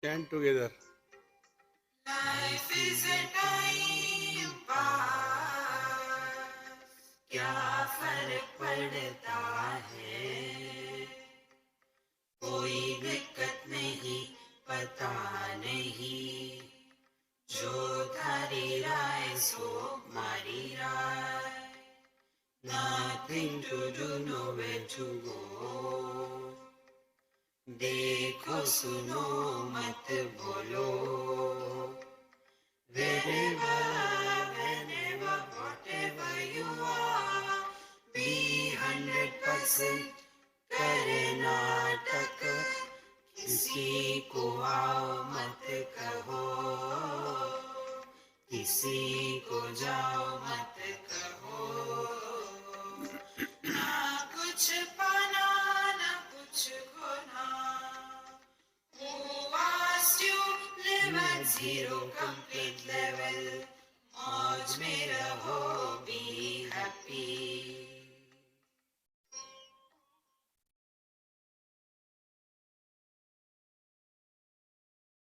Stand together. Life is a time pass, क्या फर्क पड़ता है, कोई दिक्कत नहीं, पता नहीं, जो धारी राय सो मारी राय, nothing to do, nowhere to go, देखो सुनो मत बोलो, wherever, whenever, whatever you are, be 100% Karnataka, किसी को आओ मत कहो, किसी को जाओ मत कहो, ना कुछ पाना ना कुछ खोना, who asked you live at zero complete level, मौज में रहो, be happy.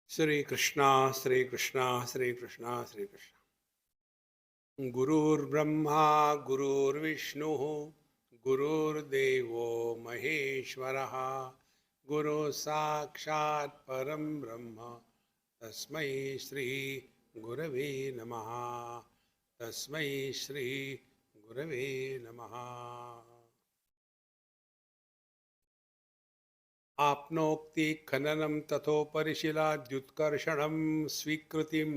श्री कृष्णा श्री कृष्णा श्री कृष्णा श्री कृष्णा। गुरुर्ब्रह्मा गुरुर्विष्णु गुरुर्देवो महेश्वरः गुरु साक्षात् परम ब्रह्म तस्मै श्री गुरवे नमः। तस्मै श्री गुरवे नमः। आपनोक्ति खननम तथोपरिशिलाद्युत्कर्षणम स्वीकृतिम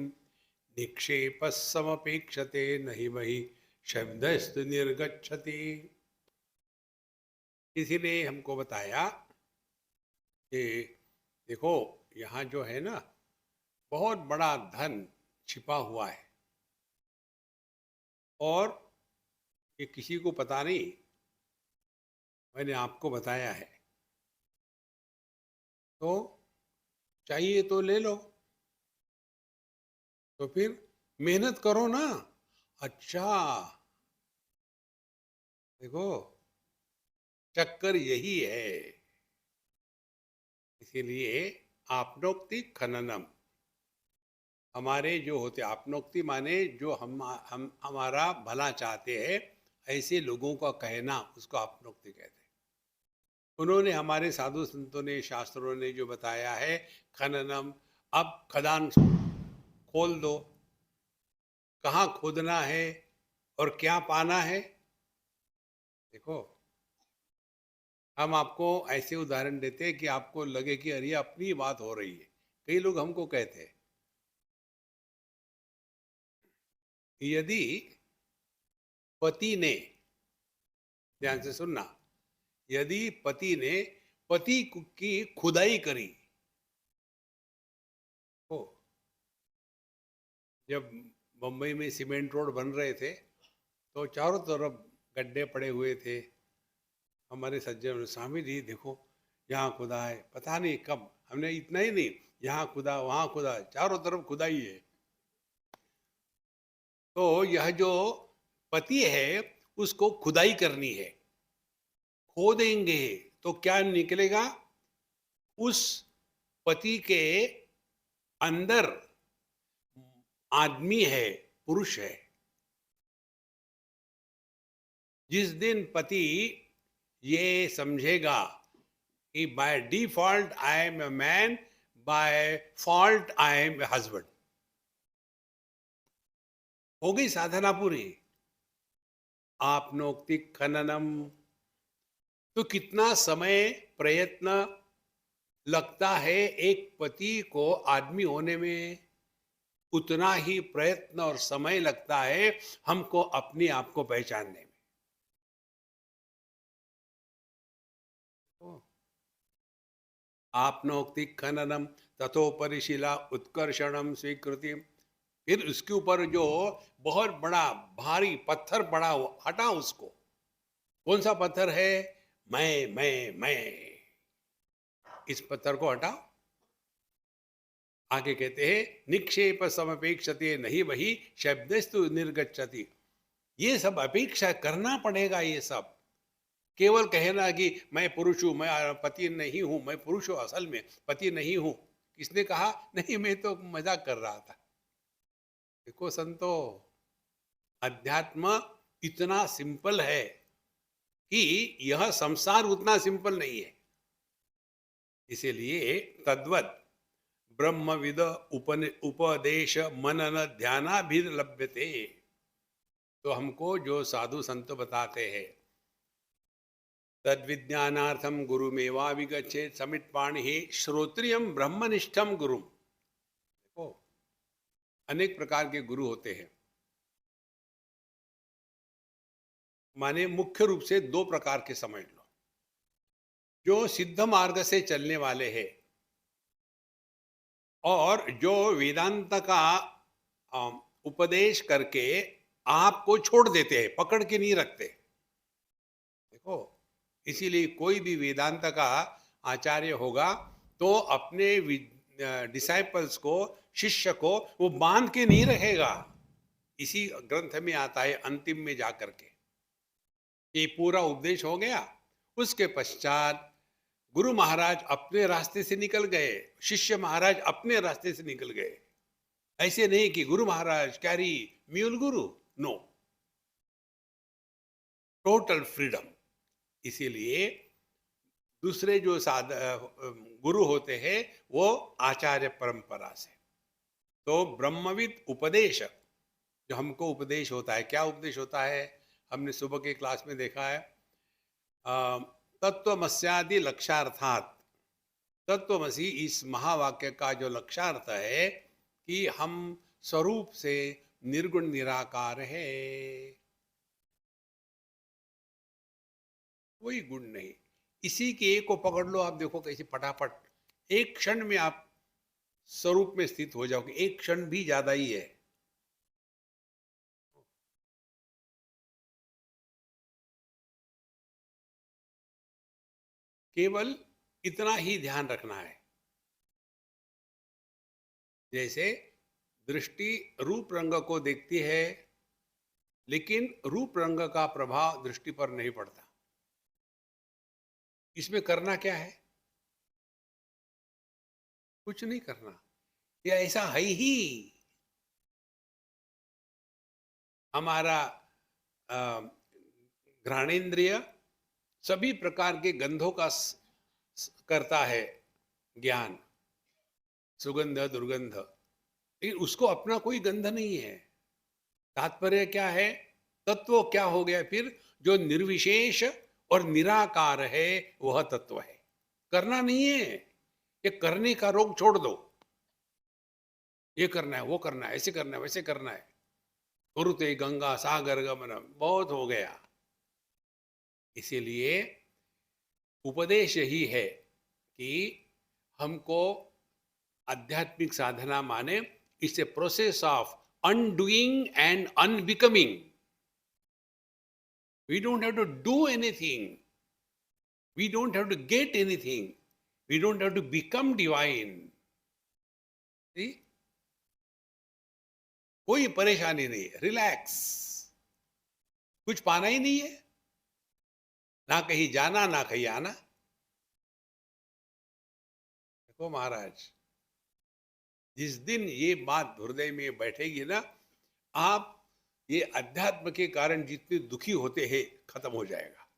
निक्षेपः समपेक्षते नहि वही शब्दस्तु निर्गच्छति। इसीलिए हमको बताया कि देखो यहाँ जो है ना बहुत बड़ा धन छिपा हुआ है और ये किसी को पता नहीं, मैंने आपको बताया है। तो चाहिए तो ले लो, तो फिर मेहनत करो ना। अच्छा देखो चक्कर यही है। इसीलिए आपनोक्ति खननम, हमारे जो होते आपनोक्ति माने जो हम हमारा भला चाहते हैं ऐसे लोगों का कहना, उसको आपनोक्ति कहते हैं। उन्होंने हमारे साधु संतों ने शास्त्रों ने जो बताया है खननम, अब खदान खोल दो, कहाँ खोदना है और क्या पाना है। देखो हम आपको ऐसे उदाहरण देते हैं कि आपको लगे कि अरे अपनी बात हो रही है। कई लोग हमको कहते हैं यदि पति ने, ध्यान से सुनना, यदि पति ने पति की खुदाई करी, हो जब मुंबई में सीमेंट रोड बन रहे थे तो चारों तरफ गड्ढे पड़े हुए थे। हमारे सज्जन स्वामी जी देखो यहाँ खुदा है, पता नहीं कब, हमने इतना ही नहीं, यहाँ खुदा वहां खुदा, चारों तरफ खुदाई है। तो यह जो पति है उसको खुदाई करनी है, खोदेंगे तो क्या निकलेगा, उस पति के अंदर आदमी है, पुरुष है। जिस दिन पति ये समझेगा कि by default I am a man, by fault I am a husband, हो गई साधना पूरी। आपनोक्ति खननम, तो कितना समय प्रयत्न लगता है एक पति को आदमी होने में, उतना ही प्रयत्न और समय लगता है हमको अपने आप को पहचानने में। आपनोक्ति खननम तथोपरिशिला उत्कर्षणम स्वीकृति, फिर उसके ऊपर जो बहुत बड़ा भारी पत्थर पड़ा हो हटा उसको। कौन सा पत्थर है, मैं, इस पत्थर को हटाओ। आगे कहते हैं निक्षेप समपेक्षते नहीं वही शब्दस्तु निर्गच्छति। ये सब अपेक्षा करना पड़ेगा। ये सब केवल कहना कि मैं पुरुष हूं, मैं पति नहीं हूं, मैं पुरुष हूं, असल में पति नहीं हूं, किसने कहा? नहीं, मैं तो मजाक कर रहा था। देखो संतो, अध्यात्म इतना सिंपल है कि यह संसार उतना सिंपल नहीं है। इसीलिए तद्वत ब्रह्मविद उपदेश मनन ध्यानाभिर्लभ्यते। तो हमको जो साधु संत बताते हैं, तद्विज्ञानार्थम गुरुमेवा विगच्छेत समित पाणि श्रोत्रियम ब्रह्मनिष्ठम गुरुम। देखो, अनेक प्रकार के गुरु होते हैं। माने मुख्य रूप से दो प्रकार के समझ लो। जो सिद्ध मार्ग से चलने वाले हैं और जो वेदांत का उपदेश करके आपको छोड़ देते हैं, पकड़ के नहीं रखते। देखो, इसीलिए कोई भी वेदांत का आचार्य होगा तो अपने डिसाइपल्स को, शिष्य को वो बांध के नहीं रहेगा। इसी ग्रंथ में आता है अंतिम में जाकर के, ये पूरा उपदेश हो गया, उसके पश्चात गुरु महाराज अपने रास्ते से निकल गए, शिष्य महाराज अपने रास्ते से निकल गए। ऐसे नहीं कि गुरु महाराज कैरी म्यूल गुरु, नो, टोटल फ्रीडम। इसीलिए दूसरे जो गुरु होते हैं वो आचार्य परंपरा से। तो ब्रह्मविद उपदेश, जो हमको उपदेश होता है, क्या उपदेश होता है? हमने सुबह के क्लास में देखा है, तत्वमस्यादि लक्ष्यार्थात। तत्वमसी इस महावाक्य का जो लक्ष्यार्थ है कि हम स्वरूप से निर्गुण निराकार है, कोई गुण नहीं। इसी के एक को पकड़ लो, आप देखो कैसे फटाफट एक क्षण में आप स्वरूप में स्थित हो जाओगे। एक क्षण भी ज्यादा ही है। केवल इतना ही ध्यान रखना है, जैसे दृष्टि रूप रंग को देखती है, लेकिन रूप रंग का प्रभाव दृष्टि पर नहीं पड़ता। इसमें करना क्या है? कुछ नहीं करना, ये ऐसा है ही। हमारा घ्राणेन्द्रिय सभी प्रकार के गंधों का करता है ज्ञान, सुगंध दुर्गंध, लेकिन उसको अपना कोई गंध नहीं है। तात्पर्य क्या है? तत्व क्या हो गया फिर? जो निर्विशेष और निराकार है वह तत्व है। करना नहीं है, ये करने का रोग छोड़ दो। ये करना है, वो करना है, ऐसे करना है, वैसे करना है, कुरुते गंगा सागर गमन, बहुत हो गया। इसीलिए उपदेश ही है कि हमको आध्यात्मिक साधना माने it's a process of undoing and unbecoming. We don't have to do anything, we don't have to get anything, we don't have to become divine. कोई परेशानी नहीं है, रिलैक्स। कुछ पाना ही नहीं है, ना कहीं जाना ना कहीं आना। देखो महाराज, जिस दिन ये बात हृदय में बैठेगी ना, आप ये अध्यात्म के कारण जितने दुखी होते हैं खत्म हो जाएगा।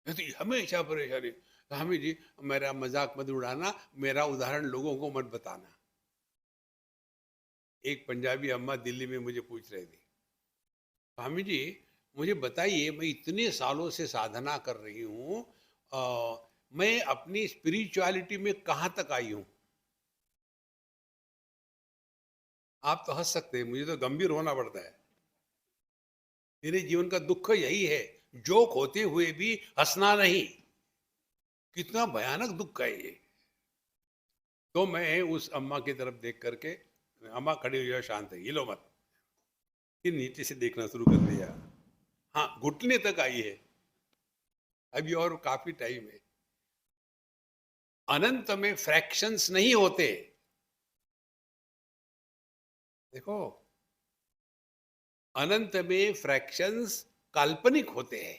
तो हमेशा परेशानी, स्वामी जी मेरा मजाक मत उड़ाना, मेरा उदाहरण लोगों को मत बताना। एक पंजाबी अम्मा दिल्ली में मुझे पूछ रही थी, स्वामी जी मुझे बताइए, मैं इतने सालों से साधना कर रही हूँ, मैं अपनी स्पिरिचुअलिटी में कहाँ तक आई हूँ? आप तो हंस सकते हैं, मुझे तो गंभीर होना पड़ता है। मेरे जीवन का दुख यही है, जोक होते हुए भी हंसना नहीं। कितना भयानक दुख है ये। तो मैं उस अम्मा की तरफ देख करके, अम्मा खड़ी हुई है शांत है, हिलो मत, फिर नीचे से देखना शुरू कर दिया। हाँ, घुटने तक आई है, अभी और काफी टाइम है। अनंत में फ्रैक्शंस नहीं होते। देखो, अनंत में फ्रैक्शंस काल्पनिक होते हैं,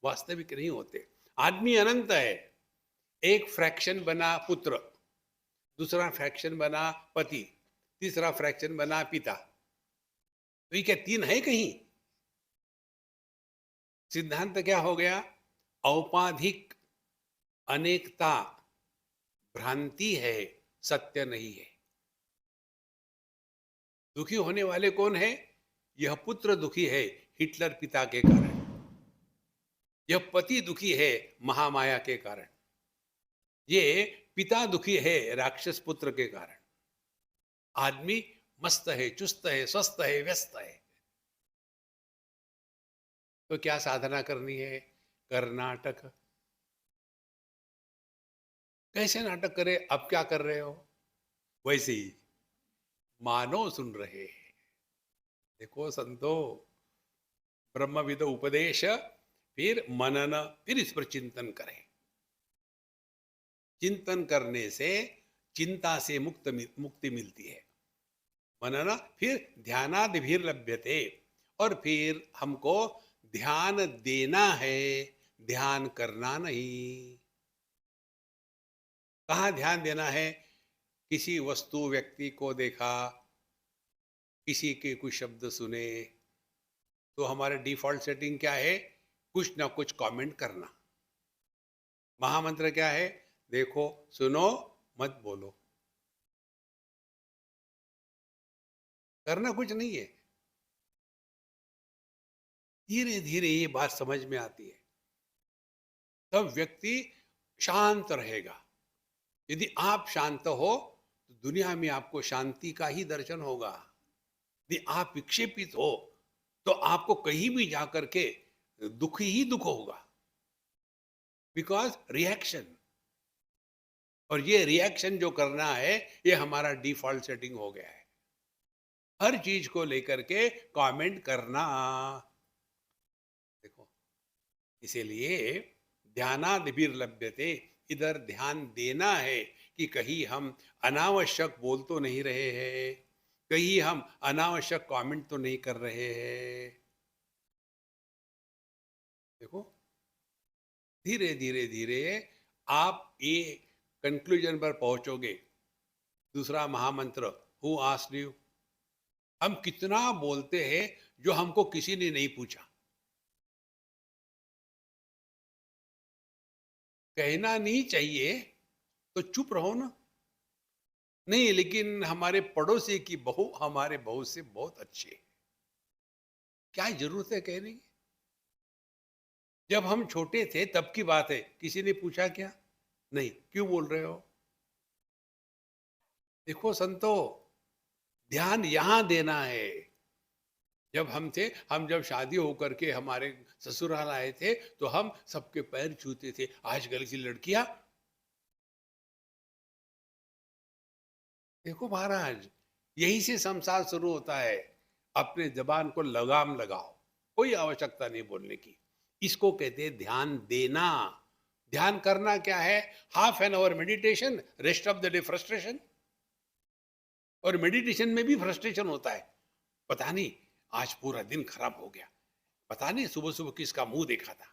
वास्तविक नहीं होते। आदमी अनंत है, एक फ्रैक्शन बना पुत्र, दूसरा फ्रैक्शन बना पति, तीसरा फ्रैक्शन बना पिता। तो ये क्या तीन है कहीं? सिद्धांत क्या हो गया? औपाधिक अनेकता भ्रांति है, सत्य नहीं है। दुखी होने वाले कौन है? यह पुत्र दुखी है हिटलर पिता के कारण, यह पति दुखी है महामाया के कारण, ये पिता दुखी है राक्षस पुत्र के कारण। आदमी मस्त है, चुस्त है, स्वस्थ है, व्यस्त है। तो क्या साधना करनी है? कर्नाटक। कैसे नाटक करे? अब क्या कर रहे हो? वैसे ही मानो सुन रहे हैं। देखो संतो, ब्रह्मविद उपदेश, फिर मनन, फिर इस पर चिंतन करें। चिंतन करने से चिंता से मुक्ति मिलती है। मनन, फिर ध्यानादिभिर लभ्यते, और फिर हमको ध्यान देना है, ध्यान करना नहीं। कहाँ ध्यान देना है? किसी वस्तु व्यक्ति को देखा, किसी के कुछ शब्द सुने, तो हमारे डिफॉल्ट सेटिंग क्या है? कुछ ना कुछ कमेंट करना। महामंत्र क्या है? देखो, सुनो, मत बोलो। करना कुछ नहीं है। धीरे धीरे ये बात समझ में आती है, तब व्यक्ति शांत रहेगा। यदि आप शांत हो तो दुनिया में आपको शांति का ही दर्शन होगा। यदि आप विक्षेपित हो तो आपको कहीं भी जाकर के दुख ही दुख होगा, बिकॉज रिएक्शन। और ये रिएक्शन जो करना है, ये हमारा डिफॉल्ट सेटिंग हो गया है। हर चीज को लेकर के कमेंट करना। देखो, इसीलिए ध्यानादिभिर्लभ्यते, इधर ध्यान देना है कि कहीं हम अनावश्यक बोल तो नहीं रहे हैं, कहीं हम अनावश्यक कमेंट तो नहीं कर रहे हैं। देखो, धीरे धीरे धीरे आप ये कंक्लूजन पर पहुंचोगे। दूसरा महामंत्र, हु आस्क्ड यू? हम कितना बोलते हैं जो हमको किसी ने नहीं पूछा। कहना नहीं चाहिए तो चुप रहो ना। नहीं, लेकिन हमारे पड़ोसी की बहू हमारे बहू से बहुत अच्छी है, क्या जरूरत है कहने की? जब हम छोटे थे तब की बात है, किसी ने पूछा क्या? नहीं, क्यों बोल रहे हो? देखो संतो, ध्यान यहां देना है। जब हम थे, हम जब शादी होकर के हमारे ससुराल आए थे, तो हम सबके पैर छूते थे। आजकल की लड़कियां, देखो महाराज, यही से संसार शुरू होता है। अपने जबान को लगाम लगाओ, कोई आवश्यकता नहीं बोलने की। इसको कहते हैं ध्यान देना। ध्यान करना क्या है? Half an hour meditation, rest of the day frustration. और मेडिटेशन में भी फ्रस्ट्रेशन होता है। पता नहीं आज पूरा दिन खराब हो गया, पता नहीं सुबह सुबह किसका मुंह देखा था।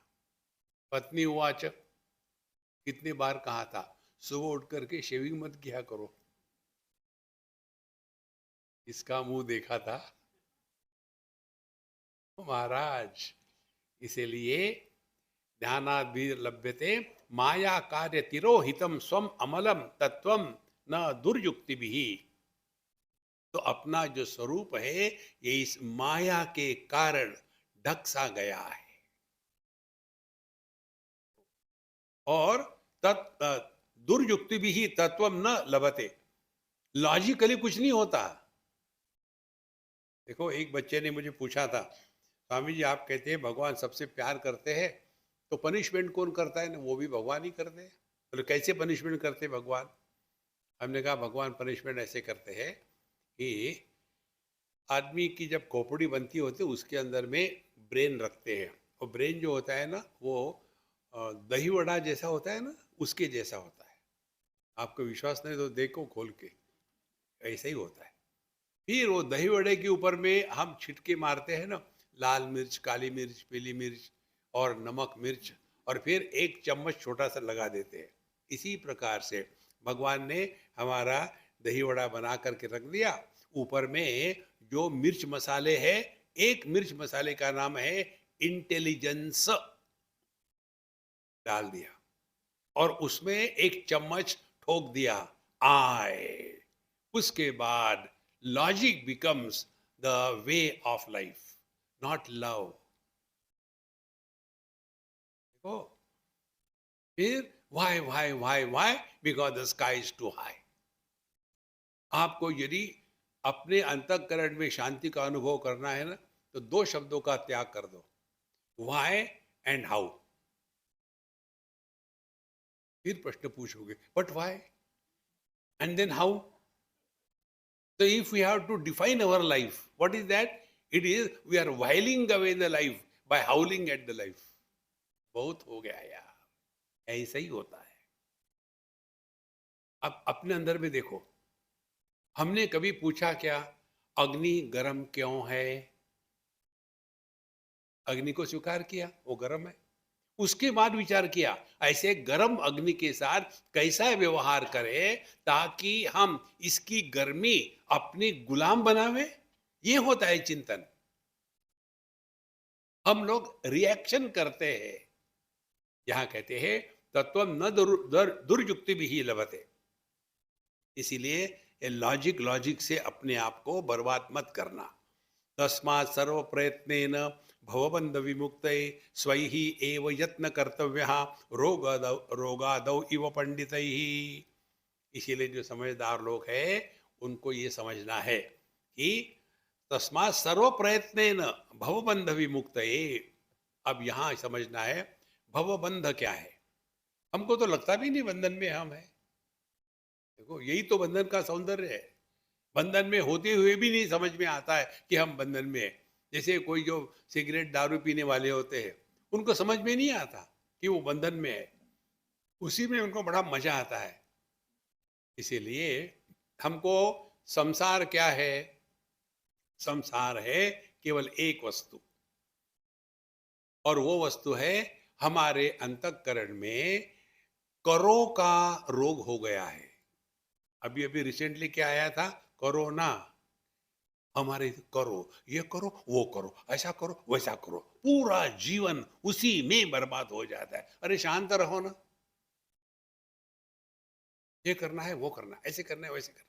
पत्नी उवाच, कितने बार कहा था सुबह उठ करके शेविंग मत किया करो, इसका मुंह देखा था। महाराज, इसीलिए ध्यानादि लभ्यते माया कार्य तिरोहितम स्वम अमलम तत्वम न दुर्युक्ति भी। तो अपना जो स्वरूप है, ये इस माया के कारण ढक सा गया है। और तत् दुर्युक्ति भी ही तत्वम न लभते, लॉजिकली कुछ नहीं होता। देखो, एक बच्चे ने मुझे पूछा था, स्वामी जी आप कहते हैं भगवान सबसे प्यार करते हैं, तो पनिशमेंट कौन करता है? ना, वो भी भगवान ही करते हैं। तो कैसे पनिशमेंट करते हैं भगवान? हमने कहा भगवान पनिशमेंट ऐसे करते हैं कि आदमी की जब खोपड़ी बनती होती है, उसके अंदर में ब्रेन रखते हैं। और ब्रेन जो होता है ना, वो दही वड़ा जैसा होता है ना, उसके जैसा होता है। आपको विश्वास नहीं तो देखो खोल के, ऐसा ही होता है। फिर वो दही वड़े के ऊपर में हम छिटके मारते हैं ना, लाल मिर्च, काली मिर्च, पीली मिर्च और नमक मिर्च, और फिर एक चम्मच छोटा सा लगा देते हैं। इसी प्रकार से भगवान ने हमारा दही वड़ा बना करके रख दिया, ऊपर में जो मिर्च मसाले है, एक मिर्च मसाले का नाम है इंटेलिजेंस, डाल दिया, और उसमें एक चम्मच ठोक दिया, आए। उसके बाद logic becomes the way of life, not love. देखो, फिर why, because the sky is too high. आपको यदि अपने अंतःकरण में शांति का अनुभव करना है ना, तो दो शब्दों का त्याग कर दो, वाई एंड हाउ। फिर प्रश्न पूछोगे, but why and then how? So if we have to define our life, what is that? It is we are whiling away the life by howling at the life. बहुत हो गया यार, ऐसा ही होता है। अब अपने अंदर में देखो, हमने कभी पूछा क्या, अग्नि गर्म क्यों है? अग्नि को स्वीकार किया, वो गर्म है। उसके बाद विचार किया, ऐसे गर्म अग्नि के साथ कैसा व्यवहार करें ताकि हम इसकी गर्मी अपनी गुलाम बनावे। ये होता है चिंतन। हम लोग रिएक्शन करते हैं। यहां कहते हैं तत्व न दुर्युक्ति भी ही लभते। इसीलिए ये लॉजिक लॉजिक से अपने आप को बर्बाद मत करना। तस्मात् सर्व प्रयत्नेन भवबंध विमुक्त स्वैहि एव यत्न कर्तव्य रोगादौ इव पंडित ही। इसीलिए जो समझदार लोग हैं उनको ये समझना है कि तस्मात् सर्व प्रयत्नेन भवबंध विमुक्त। अब यहाँ समझना है भवबंध क्या है। हमको तो लगता भी नहीं बंधन में हम है। देखो, यही तो बंधन का सौंदर्य है। बंधन में होते हुए भी नहीं समझ में आता है कि हम बंधन में हैं। जैसे कोई जो सिगरेट दारू पीने वाले होते हैं, उनको समझ में नहीं आता कि वो बंधन में है, उसी में उनको बड़ा मजा आता है। इसीलिए हमको संसार क्या है? संसार है केवल एक वस्तु, और वो वस्तु है हमारे अंतःकरण में करों का रोग हो गया है। अभी अभी रिसेंटली क्या आया था? कोरोना। हमारे करो, ये करो, वो करो, ऐसा करो, वैसा करो, पूरा जीवन उसी में बर्बाद हो जाता है। अरे शांत रहो ना, ये करना है, वो करना है, ऐसे करना है, वैसे करना है।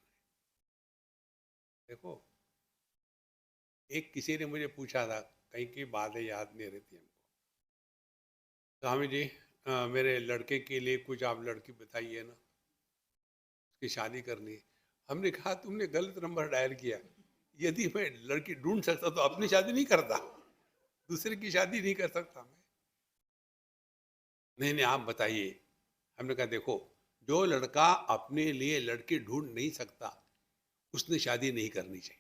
देखो, एक किसी ने मुझे पूछा था, कहीं की बात है, याद नहीं रहती हमको, स्वामी जी मेरे लड़के के लिए कुछ आप लड़की बताइए ना, उसकी शादी करनी है। हमने कहा तुमने गलत नंबर डायल किया। यदि मैं लड़की ढूंढ सकता तो अपनी शादी नहीं करता, दूसरे की शादी नहीं कर सकता मैं। नहीं नहीं, आप बताइए। हमने कहा देखो, जो लड़का अपने लिए लड़की ढूंढ नहीं सकता उसने शादी नहीं करनी चाहिए।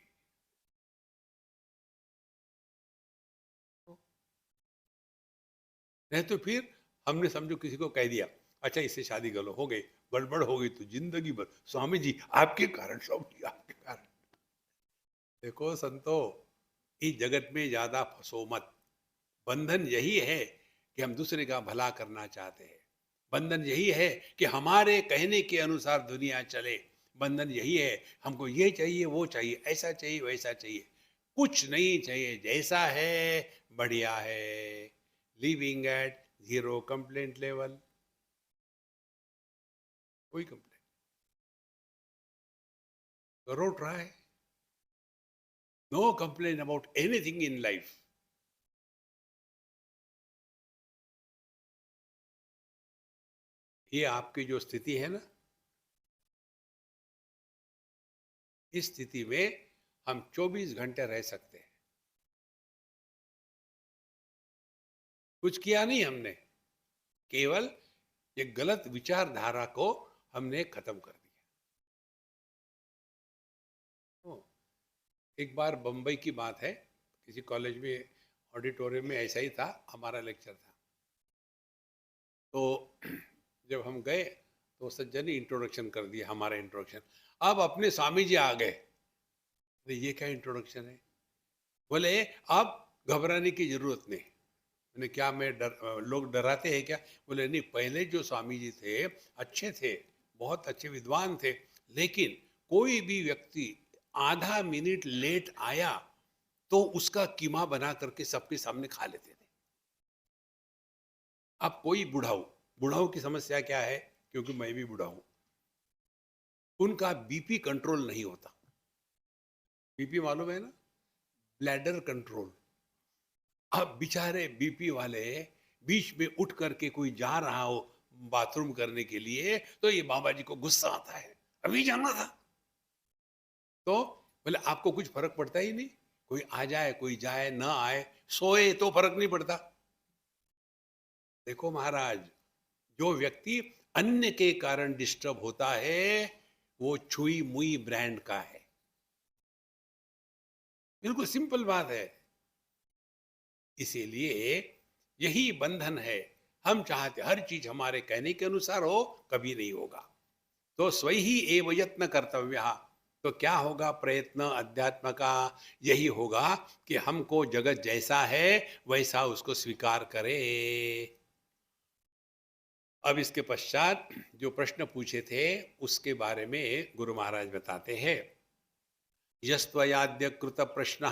नहीं तो फिर हमने समझो किसी को कह दिया, अच्छा इससे शादी कर लो, हो गई, गड़बड़ हो गई तो जिंदगी भर स्वामी जी आपके कारण, स्वामी जी आपके कारण। देखो संतो, इस जगत में ज्यादा फंसो मत। बंधन यही है कि हम दूसरे का भला करना चाहते हैं। बंधन यही है कि हमारे कहने के अनुसार दुनिया चले। बंधन यही है, हमको ये चाहिए, वो चाहिए, ऐसा चाहिए, वैसा चाहिए। कुछ नहीं चाहिए, जैसा है बढ़िया है। Living at zero complaint level, कोई कंप्लेंट करो, try, no complain about anything in life. ये आपकी जो स्थिति है ना, इस स्थिति में हम 24 घंटे रह सकते हैं। कुछ किया नहीं हमने, केवल ये गलत विचारधारा को हमने खत्म कर दिया। तो एक बार बम्बई की बात है, किसी कॉलेज में ऑडिटोरियम में ऐसा ही था, हमारा लेक्चर था। तो जब हम गए तो सज्जन ने इंट्रोडक्शन कर दिया, हमारा इंट्रोडक्शन। अब अपने स्वामी जी आ गए, अरे ये क्या इंट्रोडक्शन है? बोले अब घबराने की जरूरत नहीं। मैंने क्या, मैं लोग डराते हैं क्या? बोले नहीं, पहले जो स्वामी जी थे अच्छे थे, बहुत अच्छे विद्वान थे, लेकिन कोई भी व्यक्ति आधा मिनट लेट आया तो उसका कीमा बना करके सबके सामने खा लेते थे। अब कोई बुढ़ाऊ, बुढ़ाऊ की समस्या क्या है, क्योंकि मैं भी बुढ़ा हूं, उनका बीपी कंट्रोल नहीं होता। बीपी मालूम है ना, ब्लैडर कंट्रोल। अब बेचारे बीपी वाले बीच में उठ करके कोई जा रहा हो बाथरूम करने के लिए, तो ये बाबा जी को गुस्सा आता है, अभी जाना था। तो बोले आपको कुछ फर्क पड़ता ही नहीं, कोई आ जाए कोई जाए ना आए, सोए तो फर्क नहीं पड़ता। देखो महाराज, जो व्यक्ति अन्य के कारण डिस्टर्ब होता है वो छुई मुई ब्रांड का है। बिल्कुल सिंपल बात है। इसीलिए यही बंधन है। हम चाहते हर चीज हमारे कहने के अनुसार हो, कभी नहीं होगा। तो स्वई ही एव यत्न कर्तव्य। तो क्या होगा प्रयत्न अध्यात्म का? यही होगा कि हमको जगत जैसा है वैसा उसको स्वीकार करें। अब इसके पश्चात जो प्रश्न पूछे थे उसके बारे में गुरु महाराज बताते हैं। यस्त्वयाद्य कृत प्रश्न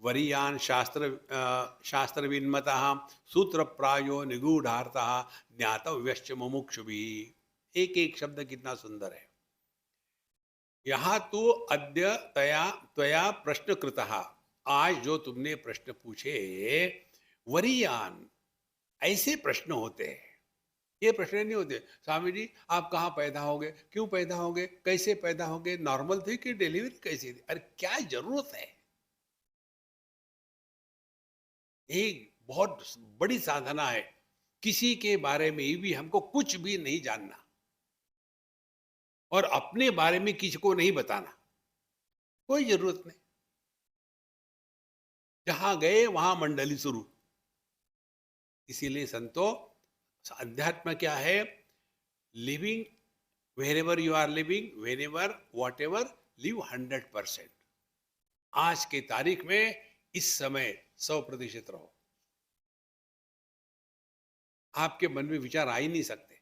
वरीयान शास्त्र विन्मतः सूत्र प्रायो निगूढ़ार्थः ज्ञातव्यश्च मुमुक्षुभिः। एक एक शब्द कितना सुंदर है। यहाँ तो अद्य तया त्वया प्रश्न कृतः, आज जो तुमने प्रश्न पूछे, वरीयान, ऐसे प्रश्न होते हैं। ये प्रश्न नहीं होते स्वामी जी आप कहाँ पैदा होगे, क्यों पैदा होगे, कैसे पैदा होगे, नॉर्मल थी कि डिलीवरी कैसी थी? अरे क्या जरूरत है? एक बहुत बड़ी साधना है, किसी के बारे में भी हमको कुछ भी नहीं जानना और अपने बारे में किसी को नहीं बताना, कोई जरूरत नहीं। जहां गए वहां मंडली शुरू। इसीलिए संतो, अध्यात्म क्या है? Living wherever you are living, whenever whatever, live 100%। आज के तारीख में इस समय 100% रहो। आपके मन में विचार आ ही नहीं सकते।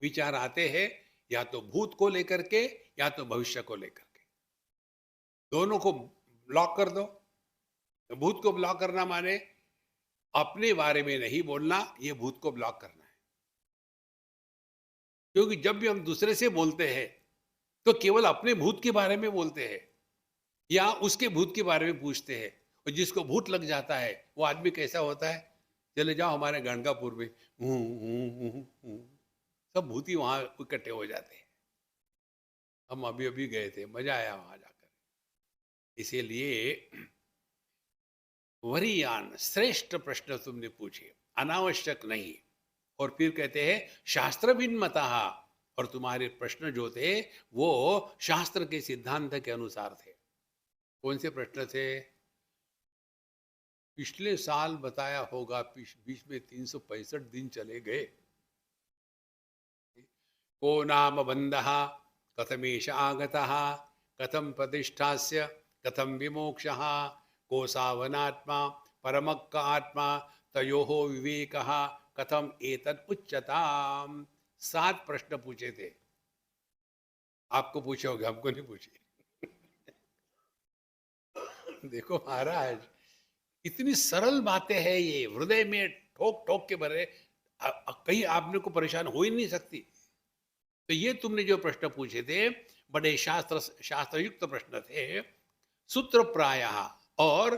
विचार आते हैं या तो भूत को लेकर के या तो भविष्य को लेकर के, दोनों को ब्लॉक कर दो। तो भूत को ब्लॉक करना माने अपने बारे में नहीं बोलना, ये भूत को ब्लॉक करना है। क्योंकि जब भी हम दूसरे से बोलते हैं तो केवल अपने भूत के बारे में बोलते हैं या उसके भूत के बारे में पूछते हैं। और जिसको भूत लग जाता है वो आदमी कैसा होता है? चले जाओ हमारे गणकापुर में, सब भूती वहां इकट्ठे हो जाते हैं। हम अभी अभी गए थे, मजा आया वहां जाकर। इसीलिए वरीयान, श्रेष्ठ प्रश्न तुमने पूछे, अनावश्यक नहीं। और फिर कहते हैं शास्त्र भिन्नतः, और तुम्हारे प्रश्न जो थे वो शास्त्र के सिद्धांत के अनुसार थे। कौन से प्रश्न थे? पिछले साल बताया होगा, बीच में 365 दिन चले गए। को नाम बंधः कथमेश आगतः, कथम प्रतिष्ठास्य कथम विमोक्षः, को सावनात्मा परमक्क आत्मा, तयोः विवेकः कथम एतद उच्यताम। 7 प्रश्न पूछे थे। आपको पूछे होंगे, हमको नहीं पूछे। देखो महाराज, इतनी सरल बातें हैं, ये हृदय में ठोक ठोक के भरे, कहीं आपने को परेशान हो ही नहीं सकती। तो ये तुमने जो प्रश्न पूछे थे बड़े शास्त्रयुक्त प्रश्न थे, सूत्र प्रायः। और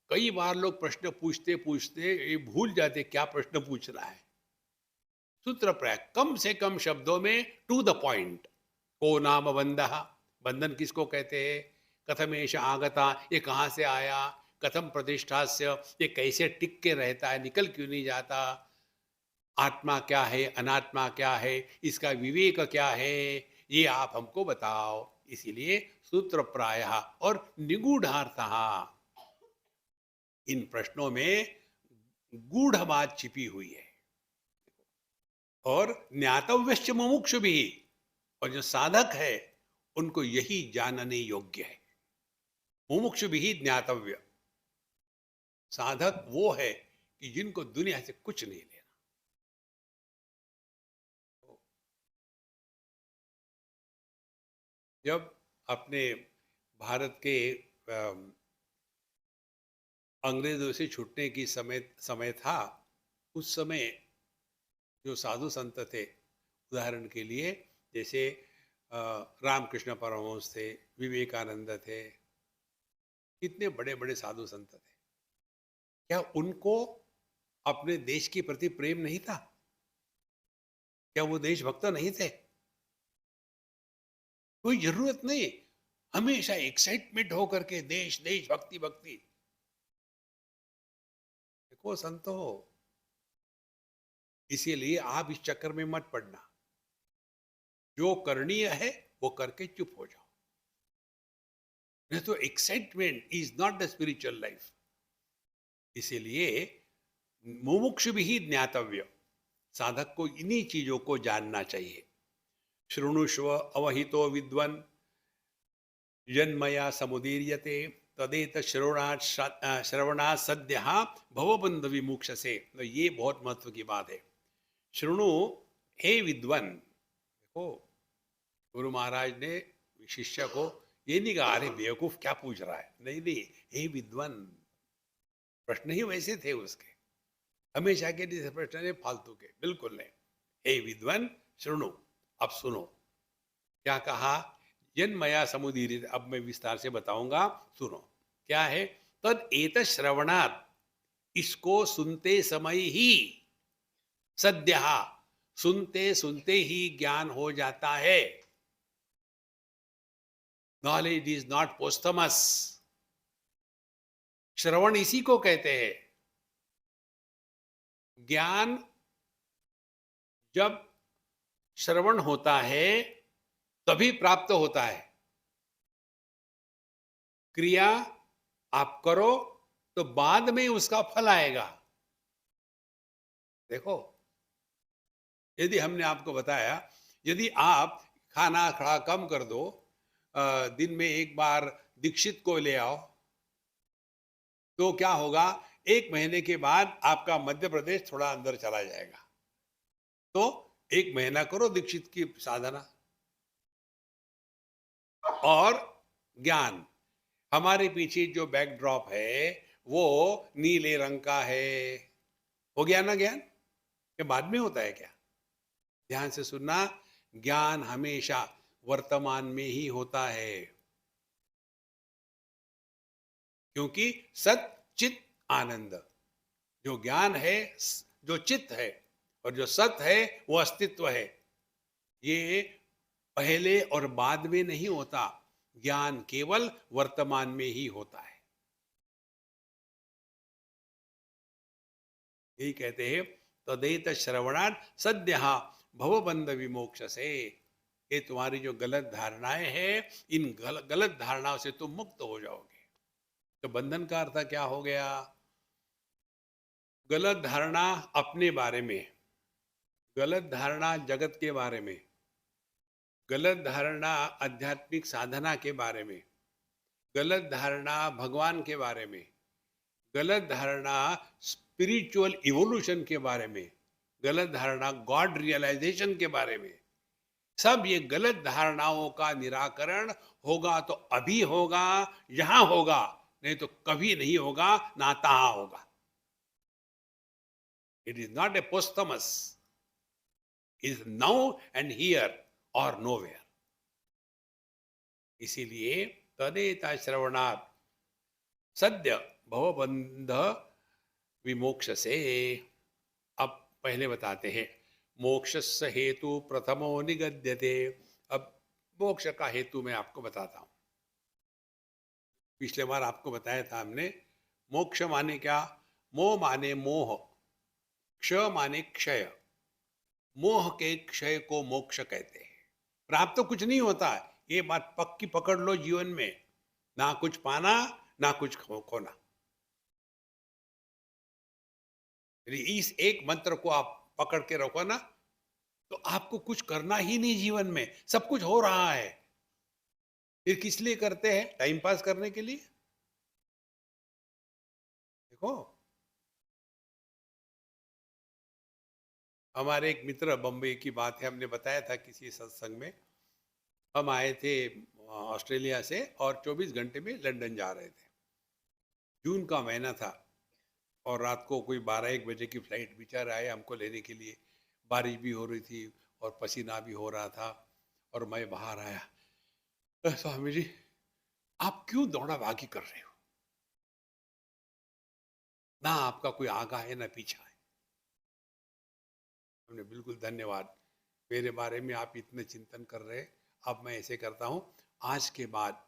कई बार लोग प्रश्न पूछते पूछते ये भूल जाते क्या प्रश्न पूछ रहा है। सूत्र प्राय, कम से कम शब्दों में, टू द पॉइंट। को नाम बंधः, बंधन किसको कहते हैं? कथमेश आगता, ये कहाँ से आया? कथम प्रतिष्ठास्य, ये कैसे टिक के रहता है, निकल क्यों नहीं जाता? आत्मा क्या है, अनात्मा क्या है, इसका विवेक क्या है, ये आप हमको बताओ। इसीलिए सूत्र प्रायः और निगूढ़ार्थः, इन प्रश्नों में गूढ़ बात छिपी हुई है। और ज्ञातव्यश्च मुमुक्षु भी, और जो साधक है उनको यही जानने योग्य है। मुमुक्षु भी ज्ञातव्य, साधक वो है कि जिनको दुनिया से कुछ नहीं लेना। जब अपने भारत के अम, अंग्रेजों से छूटने की समय समय था, उस समय जो साधु संत थे, उदाहरण के लिए जैसे रामकृष्ण परमहंस थे, विवेकानंद थे, कितने बड़े बड़े साधु संत थे। क्या उनको अपने देश के प्रति प्रेम नहीं था? क्या वो देशभक्त नहीं थे? कोई जरूरत नहीं हमेशा एक्साइटमेंट होकर के देश देश भक्ति भक्ति। देखो संतो, इसीलिए आप इस चक्कर में मत पड़ना। जो करणीय है वो करके चुप हो जाओ। नहीं तो excitement is not the spiritual life. इसीलिए मुमुक्षु भी ज्ञातव्य, साधक को इन्हीं चीजों को जानना चाहिए। शृणुष्व अवहितो विद्वन जन्मया समुदीर्यते तदेत श्रवणात् सद्य भवबंध विमुक्ष से। तो ये बहुत महत्व की बात है। शृणु, हे विद्वन। देखो, गुरु महाराज ने शिष्य को ये नहीं कहा अरे बेवकूफ क्या पूछ रहा है, नहीं नहीं, हे विद्वन। प्रश्न ही वैसे थे उसके, हमेशा के लिए प्रश्न नहीं, फालतू के बिल्कुल नहीं। हे विद्वन शृणु, अब सुनो क्या कहा। जन्मया समुदीरित, अब मैं विस्तार से बताऊंगा, सुनो क्या है। तद एत श्रवणात्, इसको सुनते समय ही, सद्य, सुनते सुनते ही ज्ञान हो जाता है। Knowledge is not posthumous. श्रवण इसी को कहते हैं। ज्ञान जब श्रवण होता है तभी प्राप्त होता है। क्रिया आप करो तो बाद में उसका फल आएगा। देखो, यदि हमने आपको बताया, यदि आप खाना खड़ा कम कर दो, दिन में एक बार दीक्षित को ले आओ, तो क्या होगा, 1 महीने के बाद आपका मध्य प्रदेश थोड़ा अंदर चला जाएगा। तो 1 महीना करो दीक्षित की साधना। और ज्ञान, हमारे पीछे जो बैकड्रॉप है वो नीले रंग का है। हो गया ना ज्ञान? ये बाद में होता है क्या? ध्यान से सुनना, ज्ञान हमेशा वर्तमान में ही होता है, क्योंकि सत चित आनंद। जो ज्ञान है, जो चित्त है, और जो सत है वो अस्तित्व है। ये पहले और बाद में नहीं होता, ज्ञान केवल वर्तमान में ही होता है। यही कहते हैं तदेत श्रवणात् सद्य भवबंध विमोक्ष से। ये तुम्हारी जो गलत धारणाएं हैं, इन गलत धारणाओं से तुम मुक्त हो जाओगे। तो बंधन का अर्थ क्या हो गया? गलत धारणा अपने बारे में, गलत धारणा जगत के बारे में, गलत धारणा आध्यात्मिक साधना के बारे में, गलत धारणा भगवान के बारे में, गलत धारणा स्पिरिचुअल इवोल्यूशन के बारे में, गलत धारणा गॉड रियलाइजेशन के बारे में। सब ये गलत धारणाओं का निराकरण होगा तो अभी होगा, यहां होगा, नहीं तो कभी नहीं होगा, ना तहां होगा। It is not a posthumous, is now and here और नोवेयर। इसीलिए तदेता श्रवणात् सद्य भवबंध विमोक्ष से। अब पहले बताते हैं, मोक्षस्य हेतु प्रथमो निगद्यते। अब मोक्ष का हेतु मैं आपको बताता हूं। पिछले बार आपको बताया था हमने, मोक्ष माने क्या? मोह माने मोह, क्ष माने क्षय। मोह के क्षय को मोक्ष कहते हैं। प्राप्त तो कुछ नहीं होता है, ये बात पक्की पकड़ लो जीवन में, ना कुछ पाना ना कुछ खोना। इस एक मंत्र को आप पकड़ के रखो ना, तो आपको कुछ करना ही नहीं जीवन में, सब कुछ हो रहा है। फिर किस लिए करते हैं? टाइम पास करने के लिए। देखो, हमारे एक मित्र, बम्बई की बात है, हमने बताया था किसी सत्संग में, हम आए थे ऑस्ट्रेलिया से और 24 घंटे में लंदन जा रहे थे। जून का महीना था और रात को कोई 12-1 बजे की फ्लाइट। बेचारे आए हमको लेने के लिए। बारिश भी हो रही थी और पसीना भी हो रहा था और मैं बाहर आया। स्वामी जी, आप क्यों दौड़ा भागी कर रहे हो? ना आपका कोई आगा है ना पीछा है। हमने बिल्कुल धन्यवाद, मेरे बारे में आप इतने चिंतन कर रहे हैं। अब मैं ऐसे करता हूँ, आज के बाद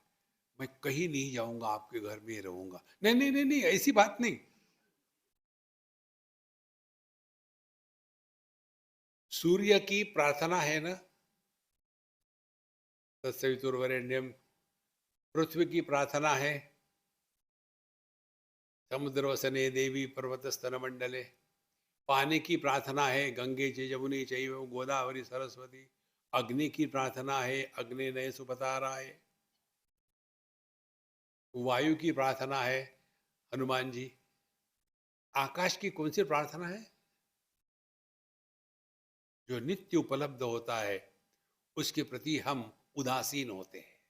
मैं कहीं नहीं जाऊंगा, आपके घर में ही रहूंगा। नहीं नहीं नहीं नहीं, ऐसी बात नहीं। सूर्य की प्रार्थना है ना, तत्सवितुर्वरेण्यम। पृथ्वी की प्रार्थना है, समुद्र वसने देवी पर्वत स्तन मंडले। पानी की प्रार्थना है, गंगे च यमुने चैव गोदावरी सरस्वती। अग्नि की प्रार्थना है, अग्नि नये सुपताराय। वायु की प्रार्थना है, हनुमान जी। आकाश की कौन सी प्रार्थना है? जो नित्य उपलब्ध होता है उसके प्रति हम उदासीन होते हैं।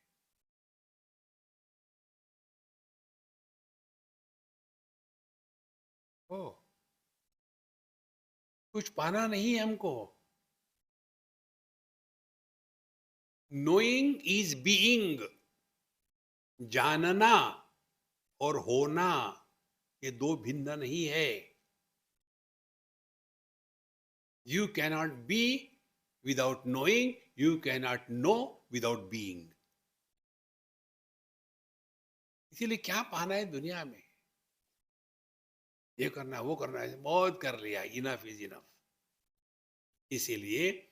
ओ, कुछ पाना नहीं है हमको। Knowing is being. जानना और होना ये दो भिन्न नहीं है। You cannot be without knowing, you cannot know without being. इसीलिए क्या पाना है दुनिया में? ये करना है, वो करना है, बहुत कर लिया, इनफ इज इनफ। इसीलिए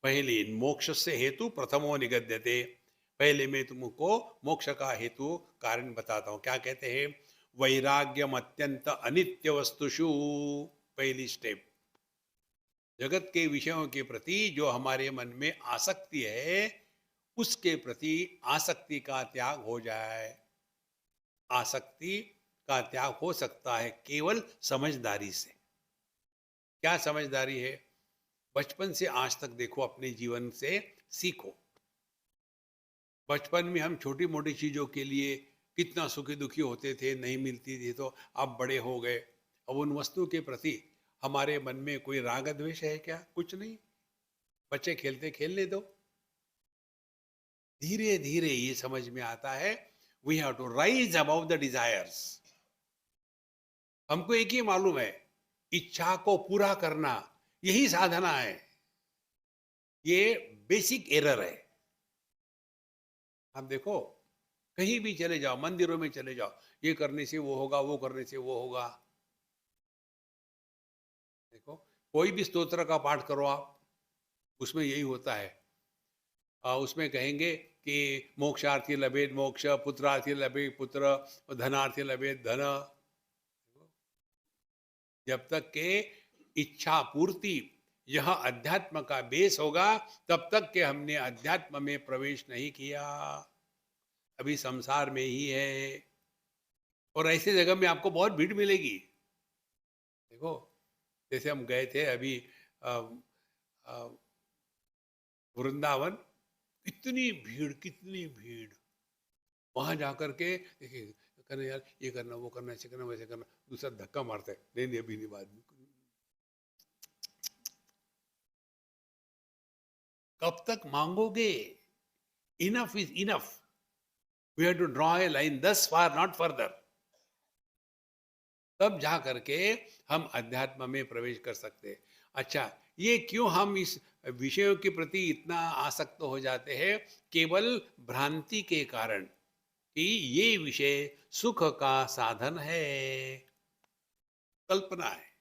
पहले मोक्ष से हेतु प्रथमो निगद्यते। पहले मैं तुमको मोक्ष का हेतु कारण बताता हूं। क्या कहते हैं? वैराग्यम अत्यंत अनित्य वस्तुषु। पहली स्टेप, जगत के विषयों के प्रति जो हमारे मन में आसक्ति है उसके प्रति आसक्ति का त्याग हो जाए। आसक्ति का त्याग हो सकता है केवल समझदारी से। क्या समझदारी है? बचपन से आज तक देखो, अपने जीवन से सीखो। बचपन में हम छोटी मोटी चीजों के लिए कितना सुखी दुखी होते थे, नहीं मिलती थी, तो अब बड़े हो गए। अब उन वस्तु के प्रति हमारे मन में कोई राग द्वेष है क्या? कुछ नहीं। बच्चे खेलते खेलने दो। धीरे धीरे ये समझ में आता है, we have to rise above the desires. हमको एक ही मालूम है, इच्छा को पूरा करना यही साधना है। ये बेसिक एरर है। आप देखो, कहीं भी चले जाओ, मंदिरों में चले जाओ, ये करने से वो होगा, वो करने से वो होगा। देखो, कोई भी स्तोत्र का पाठ करो आप, उसमें यही होता है। उसमें कहेंगे कि मोक्षार्थी लभेद मोक्ष, पुत्रार्थी लभेद पुत्र, धनार्थी लभेद धन। जब तक के इच्छा पूर्ति यह अध्यात्म का बेस होगा, तब तक के हमने अध्यात्म में प्रवेश नहीं किया, अभी संसार में ही है। और ऐसे जगह में आपको बहुत भीड़ मिलेगी। देखो, जैसे हम गए थे अभी अ, अ, वृंदावन, कितनी भीड़, कितनी भीड़। वहां जाकर के देखिए, कहना यार ये करना, वो करना, ऐसे करना, वैसे करना। दूसरा धक्का मारता है, नहीं नहीं अभी नहीं, बाद में। कब तक मांगोगे? Enough is enough. We have to draw a line, thus far not further. तब जा करके हम अध्यात्म में प्रवेश कर सकते हैं। अच्छा, ये क्यों हम इस विषयों के प्रति इतना आसक्त हो जाते हैं? केवल भ्रांति के कारण कि ये विषय सुख का साधन है। कल्पना है,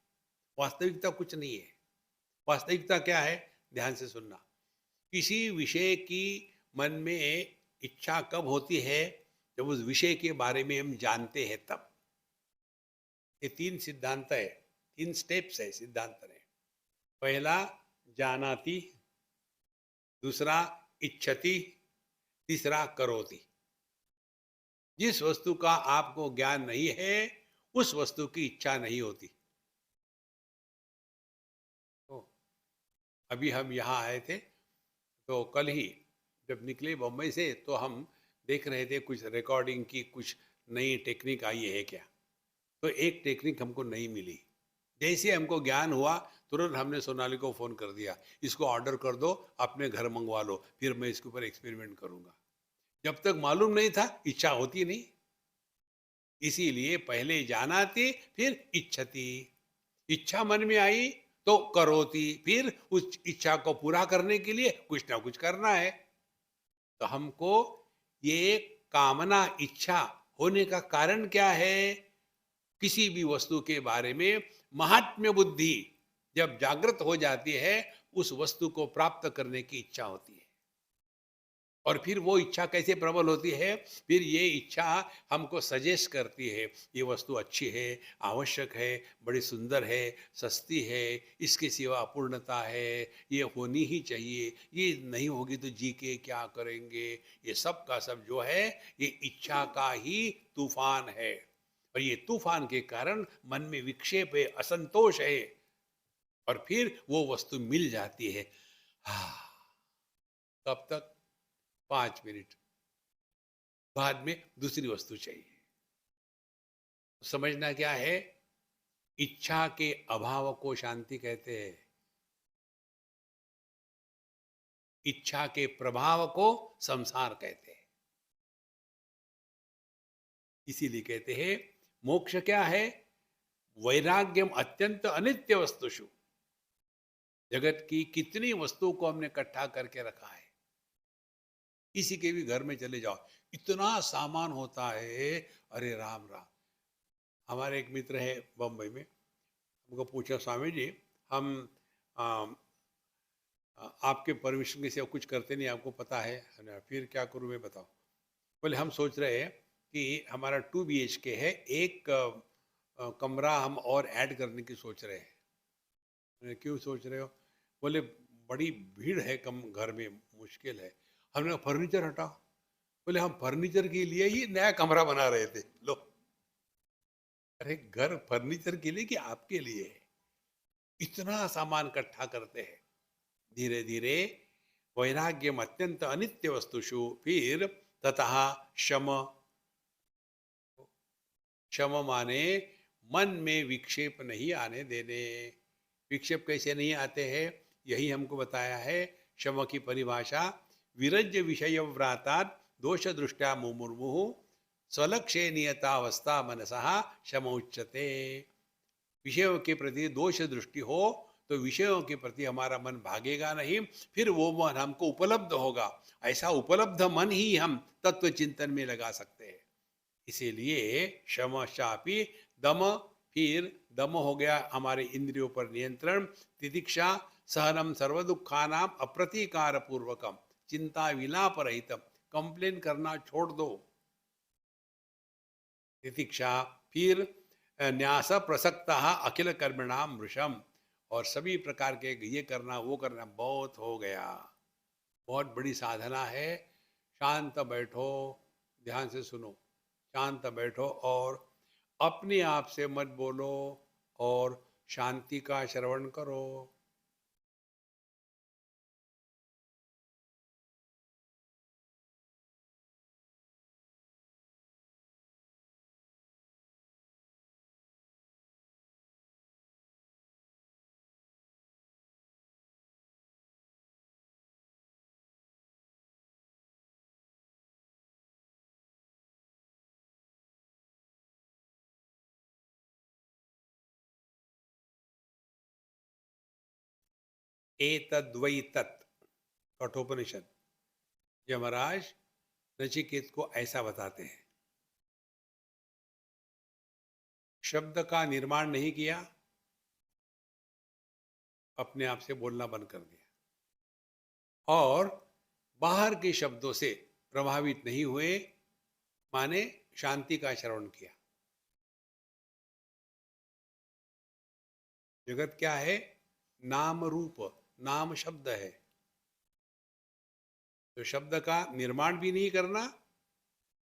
वास्तविकता कुछ नहीं है। वास्तविकता क्या है? ध्यान से सुनना। किसी विषय की मन में इच्छा कब होती है? जब उस विषय के बारे में हम जानते हैं तब। ये तीन सिद्धांत है, तीन स्टेप्स है सिद्धांत में। पहला जानाति, दूसरा इच्छति, तीसरा करोति। जिस वस्तु का आपको ज्ञान नहीं है उस वस्तु की इच्छा नहीं होती। तो अभी हम यहाँ आए थे, तो कल ही जब निकले बम्बई से तो हम देख रहे थे कुछ रिकॉर्डिंग की कुछ नई टेक्निक आई है क्या। तो एक टेक्निक हमको नहीं मिली। जैसे हमको ज्ञान हुआ तुरंत हमने सोनाली को फ़ोन कर दिया, इसको ऑर्डर कर दो, अपने घर मंगवा लो, फिर मैं इसके ऊपर एक्सपेरिमेंट करूँगा। जब तक मालूम नहीं था, इच्छा होती नहीं। इसीलिए पहले जानाति फिर इच्छति। इच्छा मन में आई तो करोति, फिर उस इच्छा को पूरा करने के लिए कुछ ना कुछ करना है। तो हमको ये कामना इच्छा होने का कारण क्या है? किसी भी वस्तु के बारे में महात्म्य बुद्धि जब जागृत हो जाती है, उस वस्तु को प्राप्त करने की इच्छा होती है। और फिर वो इच्छा कैसे प्रबल होती है? फिर ये इच्छा हमको सजेस्ट करती है, ये वस्तु अच्छी है, आवश्यक है, बड़ी सुंदर है, सस्ती है, इसके सिवा अपूर्णता है, ये होनी ही चाहिए, ये नहीं होगी तो जी के क्या करेंगे? ये सब का सब जो है, ये इच्छा का ही तूफान है। और ये तूफान के कारण मन में विक्षेप है, असंतोष है, और फिर वो वस्तु मिल जाती है। हाँ, कब तक? 5 मिनट बाद में दूसरी वस्तु चाहिए। समझना क्या है? इच्छा के अभाव को शांति कहते हैं, इच्छा के प्रभाव को संसार कहते हैं। इसीलिए कहते हैं मोक्ष क्या है? वैराग्यम अत्यंत अनित्य वस्तुषु। जगत की कितनी वस्तुओं को हमने इकट्ठा करके रखा है, किसी के भी घर में चले जाओ, इतना सामान होता है, अरे राम राम। हमारे एक मित्र है बम्बई में, हमको पूछा, स्वामी जी हम आ, आपके परमिशन के सिवा कुछ करते नहीं, आपको पता है ना, फिर क्या करूँ मैं, बताओ। बोले हम सोच रहे हैं कि हमारा 2 BHK है, एक कमरा हम और ऐड करने की सोच रहे हैं। मैंने, क्यों सोच रहे हो? बोले बड़ी भीड़ है, कम घर में मुश्किल है। हमने कहा फर्नीचर हटाओ। बोले हम फर्नीचर के लिए ही नया कमरा बना रहे थे। लो, अरे घर फर्नीचर के लिए कि आपके लिए है? इतना सामान इकट्ठा करते हैं। धीरे धीरे वैराग्यम अत्यंत अनित्य वस्तुषु, फिर ततः शम। शम माने मन में विक्षेप नहीं आने देने। विक्षेप कैसे नहीं आते हैं, यही हमको बताया है। शम की परिभाषा, विरज्य विषय व्रातात् दोष दृष्टा मुमुर्मुहु स्वलक्ष्य नियतावस्था मनसः शम उच्यते। विषयों के प्रति दोष दृष्टि हो तो विषयों के प्रति हमारा मन भागेगा नहीं, फिर वो मन हमको उपलब्ध होगा। ऐसा उपलब्ध मन ही हम तत्व चिंतन में लगा सकते हैं। इसीलिए शम शापी दम, फिर दम हो गया हमारे इंद्रियों पर नियंत्रण। तितिक्षा सहनम सर्व दुखानाम अप्रतीकार पूर्वकम, चिंता विलाप रहितम, कंप्लेन करना छोड़ दो। तितिक्षा, फिर न्यास प्रसक्त अखिल कर्मणाम वृषम, और सभी प्रकार के ये करना वो करना बहुत हो गया। बहुत बड़ी साधना है। शांत बैठो, ध्यान से सुनो, शांत बैठो और अपने आप से मत बोलो, और शांति का श्रवण करो। एतद्वै तत्, कठोपनिषद। यमराज नचिकेत को ऐसा बताते हैं, शब्द का निर्माण नहीं किया, अपने आप से बोलना बंद कर दिया, और बाहर के शब्दों से प्रभावित नहीं हुए, माने शांति का श्रवण किया। जगत क्या है? नाम रूप, नाम शब्द है। तो शब्द का निर्माण भी नहीं करना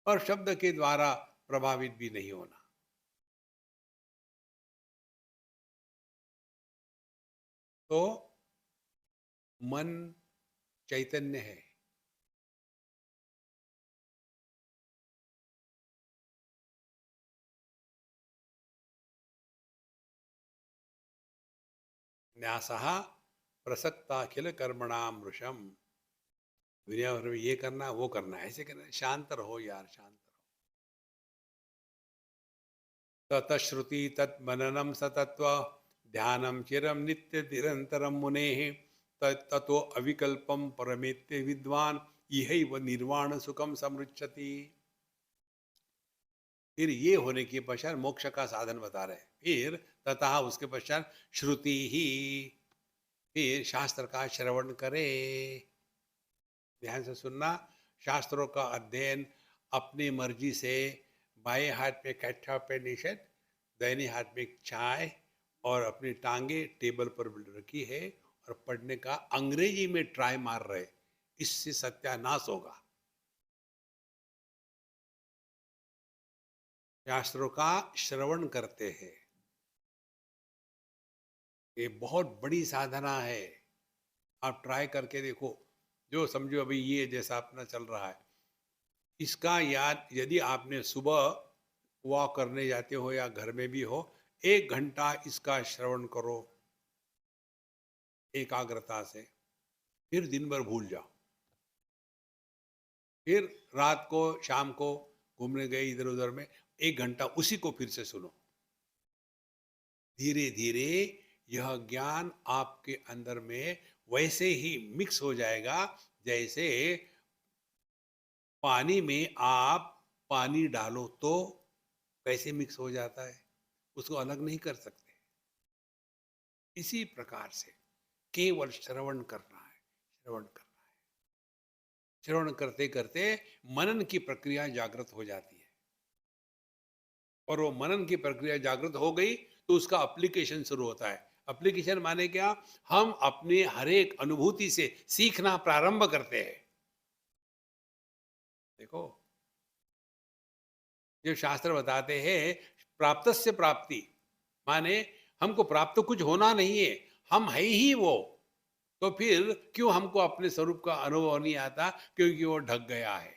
और शब्द के द्वारा प्रभावित भी नहीं होना। तो मन चैतन्य है, न्यासः प्रसक्ताखिल कर्मणाम वृषम। दुनिया भर में ये करना वो करना, ऐसे करना, शांत रहो यार, शांत रहो। ततश्रुति तत्मननम सतत्व ध्यानम चिरम नित्य निरंतरम मुनेः ततो अविकल्पम परमेत्य विद्वान इहैव निर्वाण सुखम समृच्छति। फिर ये होने के पश्चात मोक्ष का साधन बता रहे हैं। फिर ततः उसके पश्चात श्रुति ही, फिर शास्त्र का श्रवण करे। ध्यान से सुनना। शास्त्रों का अध्ययन अपनी मर्जी से, बाएं हाथ में कठोपनिषद, दाहिने हाथ में चाय और अपनी टांगे टेबल पर रखी है और पढ़ने का अंग्रेजी में ट्राई मार रहे, इससे सत्यानाश होगा। शास्त्रों का श्रवण करते हैं, ये बहुत बड़ी साधना है। आप ट्राई करके देखो। जो समझो अभी ये जैसा अपना चल रहा है, इसका याद यदि आपने सुबह वॉक करने जाते हो या घर में भी हो, 1 घंटा इसका श्रवण करो एकाग्रता से, फिर दिन भर भूल जाओ। फिर रात को शाम को घूमने गए इधर उधर में, 1 घंटा उसी को फिर से सुनो। धीरे धीरे यह ज्ञान आपके अंदर में वैसे ही मिक्स हो जाएगा जैसे पानी में आप पानी डालो तो कैसे मिक्स हो जाता है, उसको अलग नहीं कर सकते। इसी प्रकार से केवल श्रवण करना है, श्रवण करना है। श्रवण करते करते मनन की प्रक्रिया जागृत हो जाती है, और वो मनन की प्रक्रिया जागृत हो गई तो उसका एप्लीकेशन शुरू होता है। एप्लीकेशन माने क्या? हम अपने हर एक अनुभूति से सीखना प्रारंभ करते हैं। देखो, जो शास्त्र बताते हैं प्राप्त से प्राप्ति, माने हमको प्राप्त कुछ होना नहीं है, हम है ही वो। तो फिर क्यों हमको अपने स्वरूप का अनुभव नहीं आता? क्योंकि वो ढक गया है।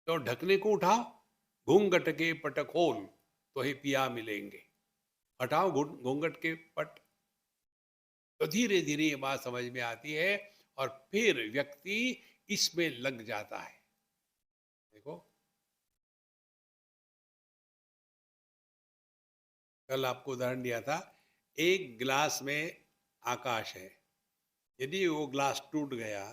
तो ढकने को उठाओ, घूंघट के पट खोल तो ही पिया मिलेंगे। हटाओ घूंघट के पट, तो धीरे धीरे ये बात समझ में आती है और फिर व्यक्ति इसमें लग जाता है। देखो, कल आपको उदाहरण दिया था, एक गिलास में आकाश है, यदि वो ग्लास टूट गया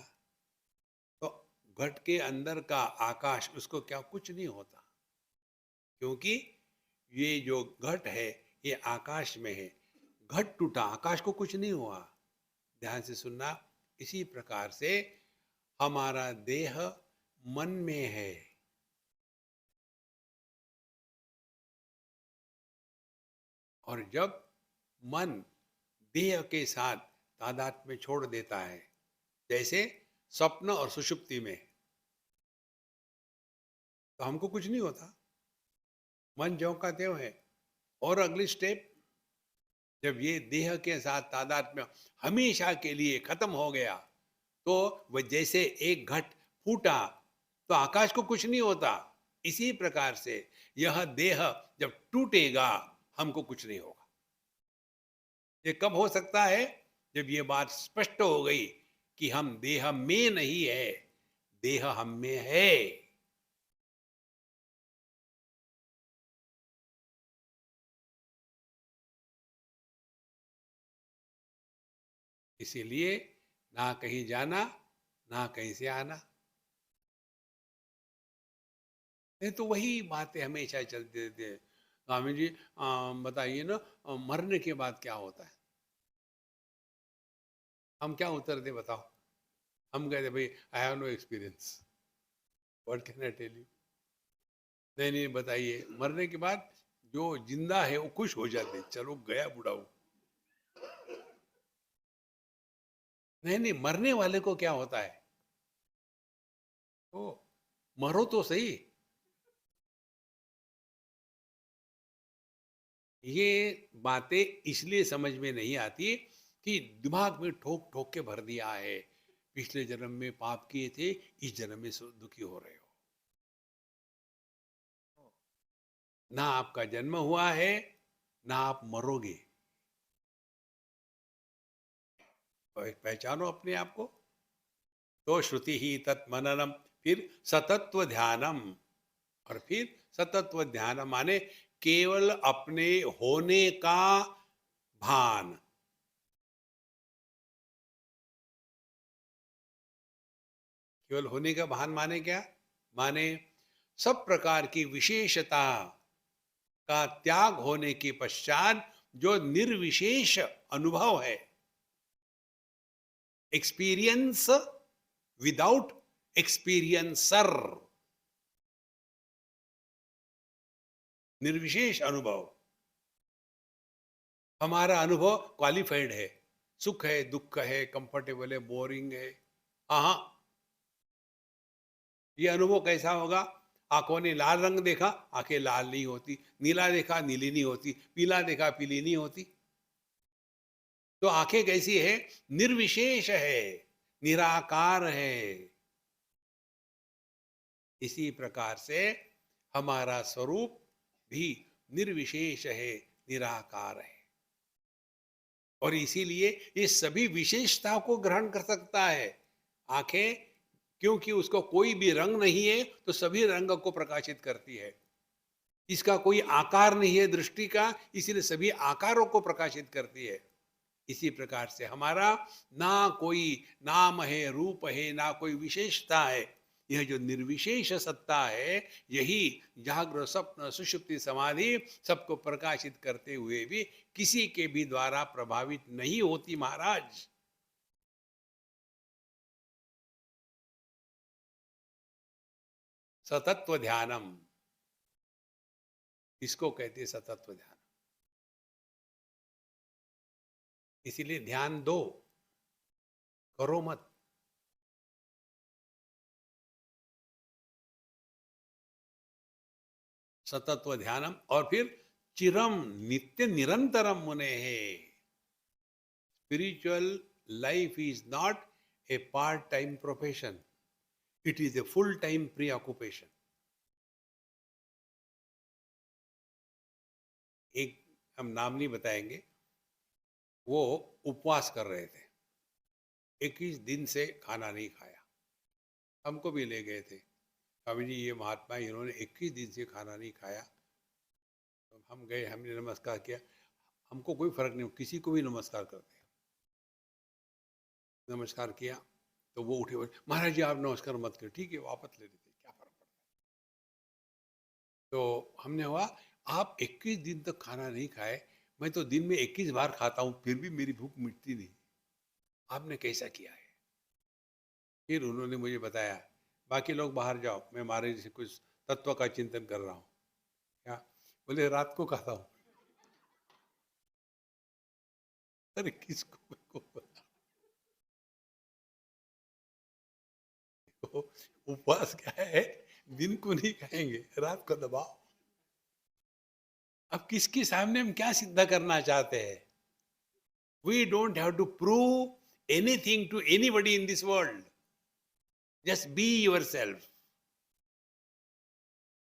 तो घट के अंदर का आकाश उसको क्या कुछ नहीं होता, क्योंकि ये जो घट है ये आकाश में है। घट टूटा, आकाश को कुछ नहीं हुआ। ध्यान से सुनना। इसी प्रकार से हमारा देह मन में है, और जब मन देह के साथ तादात्म्य में छोड़ देता है, जैसे स्वप्न और सुषुप्ति में, तो हमको कुछ नहीं होता, मन ज्यों का त्यों है। और अगली स्टेप, जब ये देह के साथ तादात्म्य हमेशा के लिए खत्म हो गया, तो वह जैसे एक घट फूटा तो आकाश को कुछ नहीं होता, इसी प्रकार से यह देह जब टूटेगा हमको कुछ नहीं होगा। ये कब हो सकता है? जब ये बात स्पष्ट हो गई कि हम देह में नहीं है, देह हम में है। इसीलिए ना कहीं जाना, ना कहीं से आना। नहीं तो वही बातें हमेशा चलती रहती है। स्वामी जी बताइए ना, मरने के बाद क्या होता है? हम क्या उत्तर दे बताओ? हम कहते भाई I have no experience, what can I tell you. नहीं नहीं, बताइए। मरने के बाद जो जिंदा है वो खुश हो जाते, चलो गया बुढ़ाऊ। नहीं नहीं, मरने वाले को क्या होता है? ओ, मरो तो सही। ये बातें इसलिए समझ में नहीं आती कि दिमाग में ठोक ठोक के भर दिया है, पिछले जन्म में पाप किए थे, इस जन्म में दुखी हो रहे हो। ना आपका जन्म हुआ है, ना आप मरोगे। पहचानो अपने आप को। तो श्रुति ही तत्मननम, फिर सतत्व ध्यानम, और फिर सतत्व ध्यान माने केवल अपने होने का भान। केवल होने का भान माने क्या? माने सब प्रकार की विशेषता का त्याग होने के पश्चात जो निर्विशेष अनुभव है, एक्सपीरियंस विदाउट एक्सपीरियंसर, निर्विशेष अनुभव। हमारा अनुभव क्वालिफाइड है, सुख है, दुख है, कंफर्टेबल है, बोरिंग है। हाँ, ये अनुभव कैसा होगा? आंखों ने लाल रंग देखा, आंखें लाल नहीं होती, नीला देखा, नीली नहीं होती, पीला देखा, पीली नहीं होती। तो आंखें कैसी है? निर्विशेष है, निराकार है। इसी प्रकार से हमारा स्वरूप भी निर्विशेष है, निराकार है, और इसीलिए ये सभी विशेषताओं को ग्रहण कर सकता है। आंखें, क्योंकि उसको कोई भी रंग नहीं है तो सभी रंग को प्रकाशित करती है। इसका कोई आकार नहीं है दृष्टि का, इसीलिए सभी आकारों को प्रकाशित करती है। इसी प्रकार से हमारा ना कोई नाम है, रूप है, ना कोई विशेषता है। यह जो निर्विशेष सत्ता है, यही जागृत स्वप्न सुषुप्ति समाधि सबको प्रकाशित करते हुए भी किसी के भी द्वारा प्रभावित नहीं होती महाराज। सतत्व ध्यानम, इसको कहते हैं सतत्व ध्यान। इसीलिए ध्यान दो, करो मत। सतत्व ध्यानम, और फिर चिरम नित्य निरंतरम मुने है। Spiritual life is not A part time profession, it is a full time pre occupation. एक, हम नाम नहीं बताएंगे, वो उपवास कर रहे थे, 21 दिन से खाना नहीं खाया। हमको भी ले गए थे, स्वामी जी ये महात्मा इन्होंने 21 दिन से खाना नहीं खाया। तो हम गए, हमने नमस्कार किया, हमको कोई फर्क नहीं, किसी को भी नमस्कार करते हैं। नमस्कार किया तो वो उठे, बोले महाराज जी आप नमस्कार मत करो। ठीक है, वापस ले लेते, क्या फर्क पड़ता है। तो हमने हुआ, आप 21 दिन तक खाना नहीं खाए, मैं तो दिन में 21 बार खाता हूँ, फिर भी मेरी भूख मिटती नहीं, आपने कैसा किया है? फिर उन्होंने मुझे बताया, बाकी लोग बाहर जाओ, मैं महाराज जी से कुछ तत्व का चिंतन कर रहा हूँ। क्या? बोले रात को खाता हूँ। अरे किसको, मेरे को तो उपवास क्या है, दिन को नहीं खाएंगे, रात को दबाओ। अब किसके सामने हम क्या सिद्ध करना चाहते हैं? We don't have to prove anything to anybody in this world, just be yourself.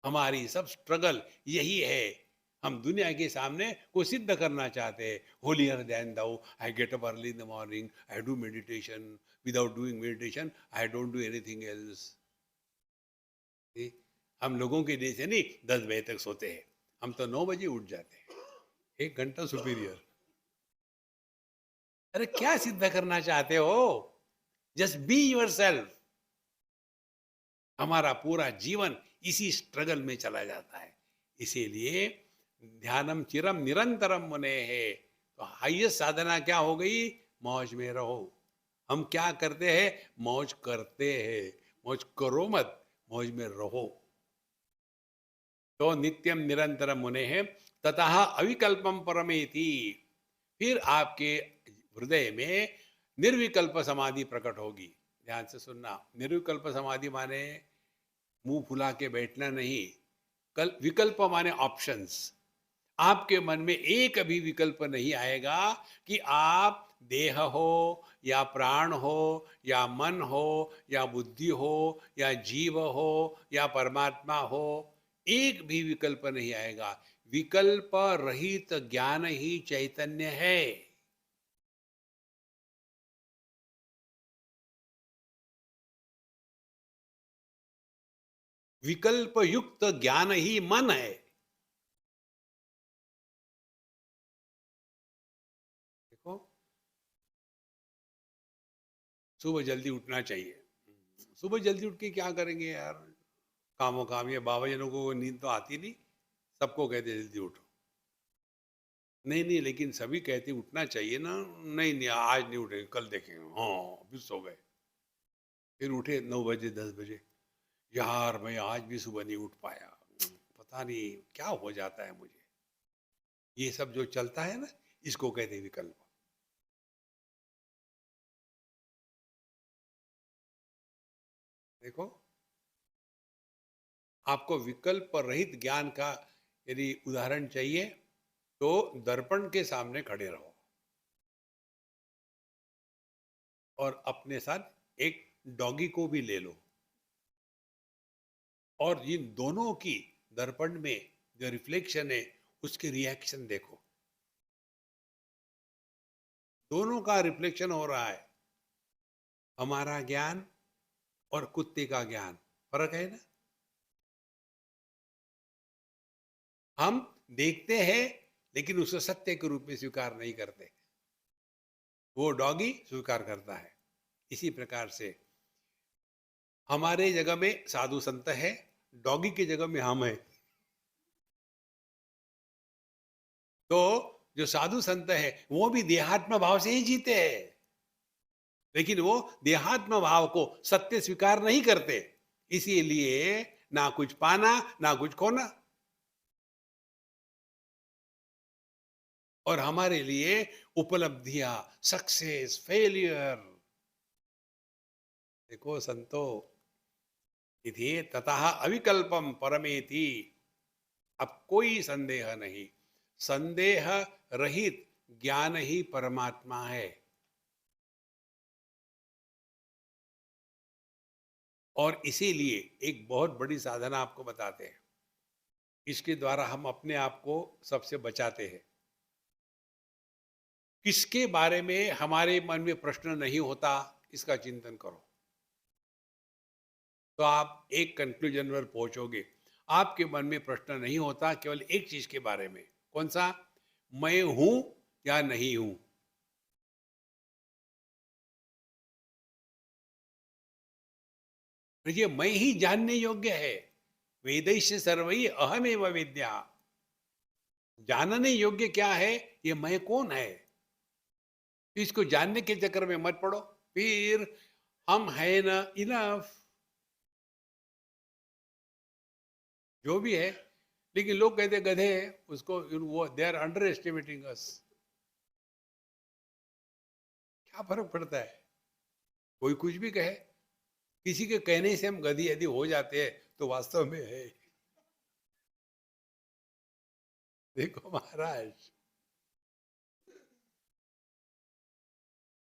हमारी सब स्ट्रगल यही है, हम दुनिया के सामने को सिद्ध करना चाहते हैं। Holier than thou, I get up early in the morning, I do meditation, without doing meditation I don't do anything else. हम लोगों के जैसे नहीं 10 बजे तक सोते हैं, हम तो 9 बजे उठ जाते हैं, 1 घंटा सुपीरियर। अरे क्या सिद्ध करना चाहते हो? Just be yourself. हमारा पूरा जीवन इसी स्ट्रगल में चला जाता है। इसीलिए ध्यानम चिरम निरंतरम मुने है। तो हाईएस्ट साधना क्या हो गई? मौज में रहो। हम क्या करते हैं? मौज करते हैं। मौज करो मत, मौज में रहो। तो नित्यम निरंतरम मुने है ततः अविकल्पम परमेति। फिर आपके हृदय में निर्विकल्प समाधि प्रकट होगी। ध्यान से सुनना, निर्विकल्प समाधि माने मुंह फुला के बैठना नहीं। कल विकल्प माने ऑप्शंस। आपके मन में एक भी विकल्प नहीं आएगा कि आप देह हो या प्राण हो या मन हो या बुद्धि हो या जीव हो या परमात्मा हो, एक भी विकल्प नहीं आएगा। विकल्प रहित ज्ञान ही चैतन्य है। विकल्प युक्त ज्ञान ही मन है। देखो, सुबह जल्दी उठना चाहिए। सुबह जल्दी उठ के क्या करेंगे यार, कामों काम, ये बाबा जनों को नींद तो आती नहीं, सबको कहते जल्दी उठो। नहीं नहीं, लेकिन सभी कहते उठना चाहिए ना। नहीं नहीं, आज नहीं उठेंगे, कल देखेंगे, हाँ फिर सो गए। फिर उठे 9 बजे 10 बजे, यार मैं आज भी सुबह नहीं उठ पाया, पता नहीं क्या हो जाता है मुझे। ये सब जो चलता है ना, इसको कहते हैं विकल्प। देखो, आपको विकल्प रहित ज्ञान का यदि उदाहरण चाहिए तो दर्पण के सामने खड़े रहो और अपने साथ एक डॉगी को भी ले लो, और इन दोनों की दर्पण में जो रिफ्लेक्शन है उसके रिएक्शन देखो। दोनों का रिफ्लेक्शन हो रहा है, हमारा ज्ञान और कुत्ते का ज्ञान, फर्क है ना। हम देखते हैं लेकिन उसे सत्य के रूप में स्वीकार नहीं करते, वो डॉगी स्वीकार करता है। इसी प्रकार से हमारे जगह में साधु संत है, डॉगी की जगह में हम है। तो जो साधु संत है वो भी देहात्म भाव से ही जीते हैं, लेकिन वो देहात्म भाव को सत्य स्वीकार नहीं करते, इसीलिए ना कुछ पाना ना कुछ खोना। और हमारे लिए उपलब्धियां, सक्सेस, फेलियर, देखो संतो, इति ततः अविकल्पम परमेति। अब कोई संदेह नहीं, संदेह रहित ज्ञान ही परमात्मा है। और इसीलिए एक बहुत बड़ी साधना आपको बताते हैं, इसके द्वारा हम अपने आप को सबसे बचाते हैं। किसके बारे में हमारे मन में प्रश्न नहीं होता, इसका चिंतन करो, तो आप एक कंक्लूजन पर पहुंचोगे। आपके मन में प्रश्न नहीं होता केवल एक चीज के बारे में, कौन सा? मैं हूं या नहीं हूं। तो ये मैं ही जानने योग्य है। वेदैश्य सर्वैः अहमेव विद्या। जानने योग्य क्या है? ये मैं कौन है। तो इसको जानने के चक्कर में मत पड़ो, फिर हम है ना इनफ, जो भी है। लेकिन लोग कहते गधे हैं उसको, वो दे आर अंडर एस्टिमेटिंग अस। क्या फर्क पड़ता है, कोई कुछ भी कहे, किसी के कहने से हम गधी यदि हो जाते हैं तो वास्तव में है। देखो महाराज,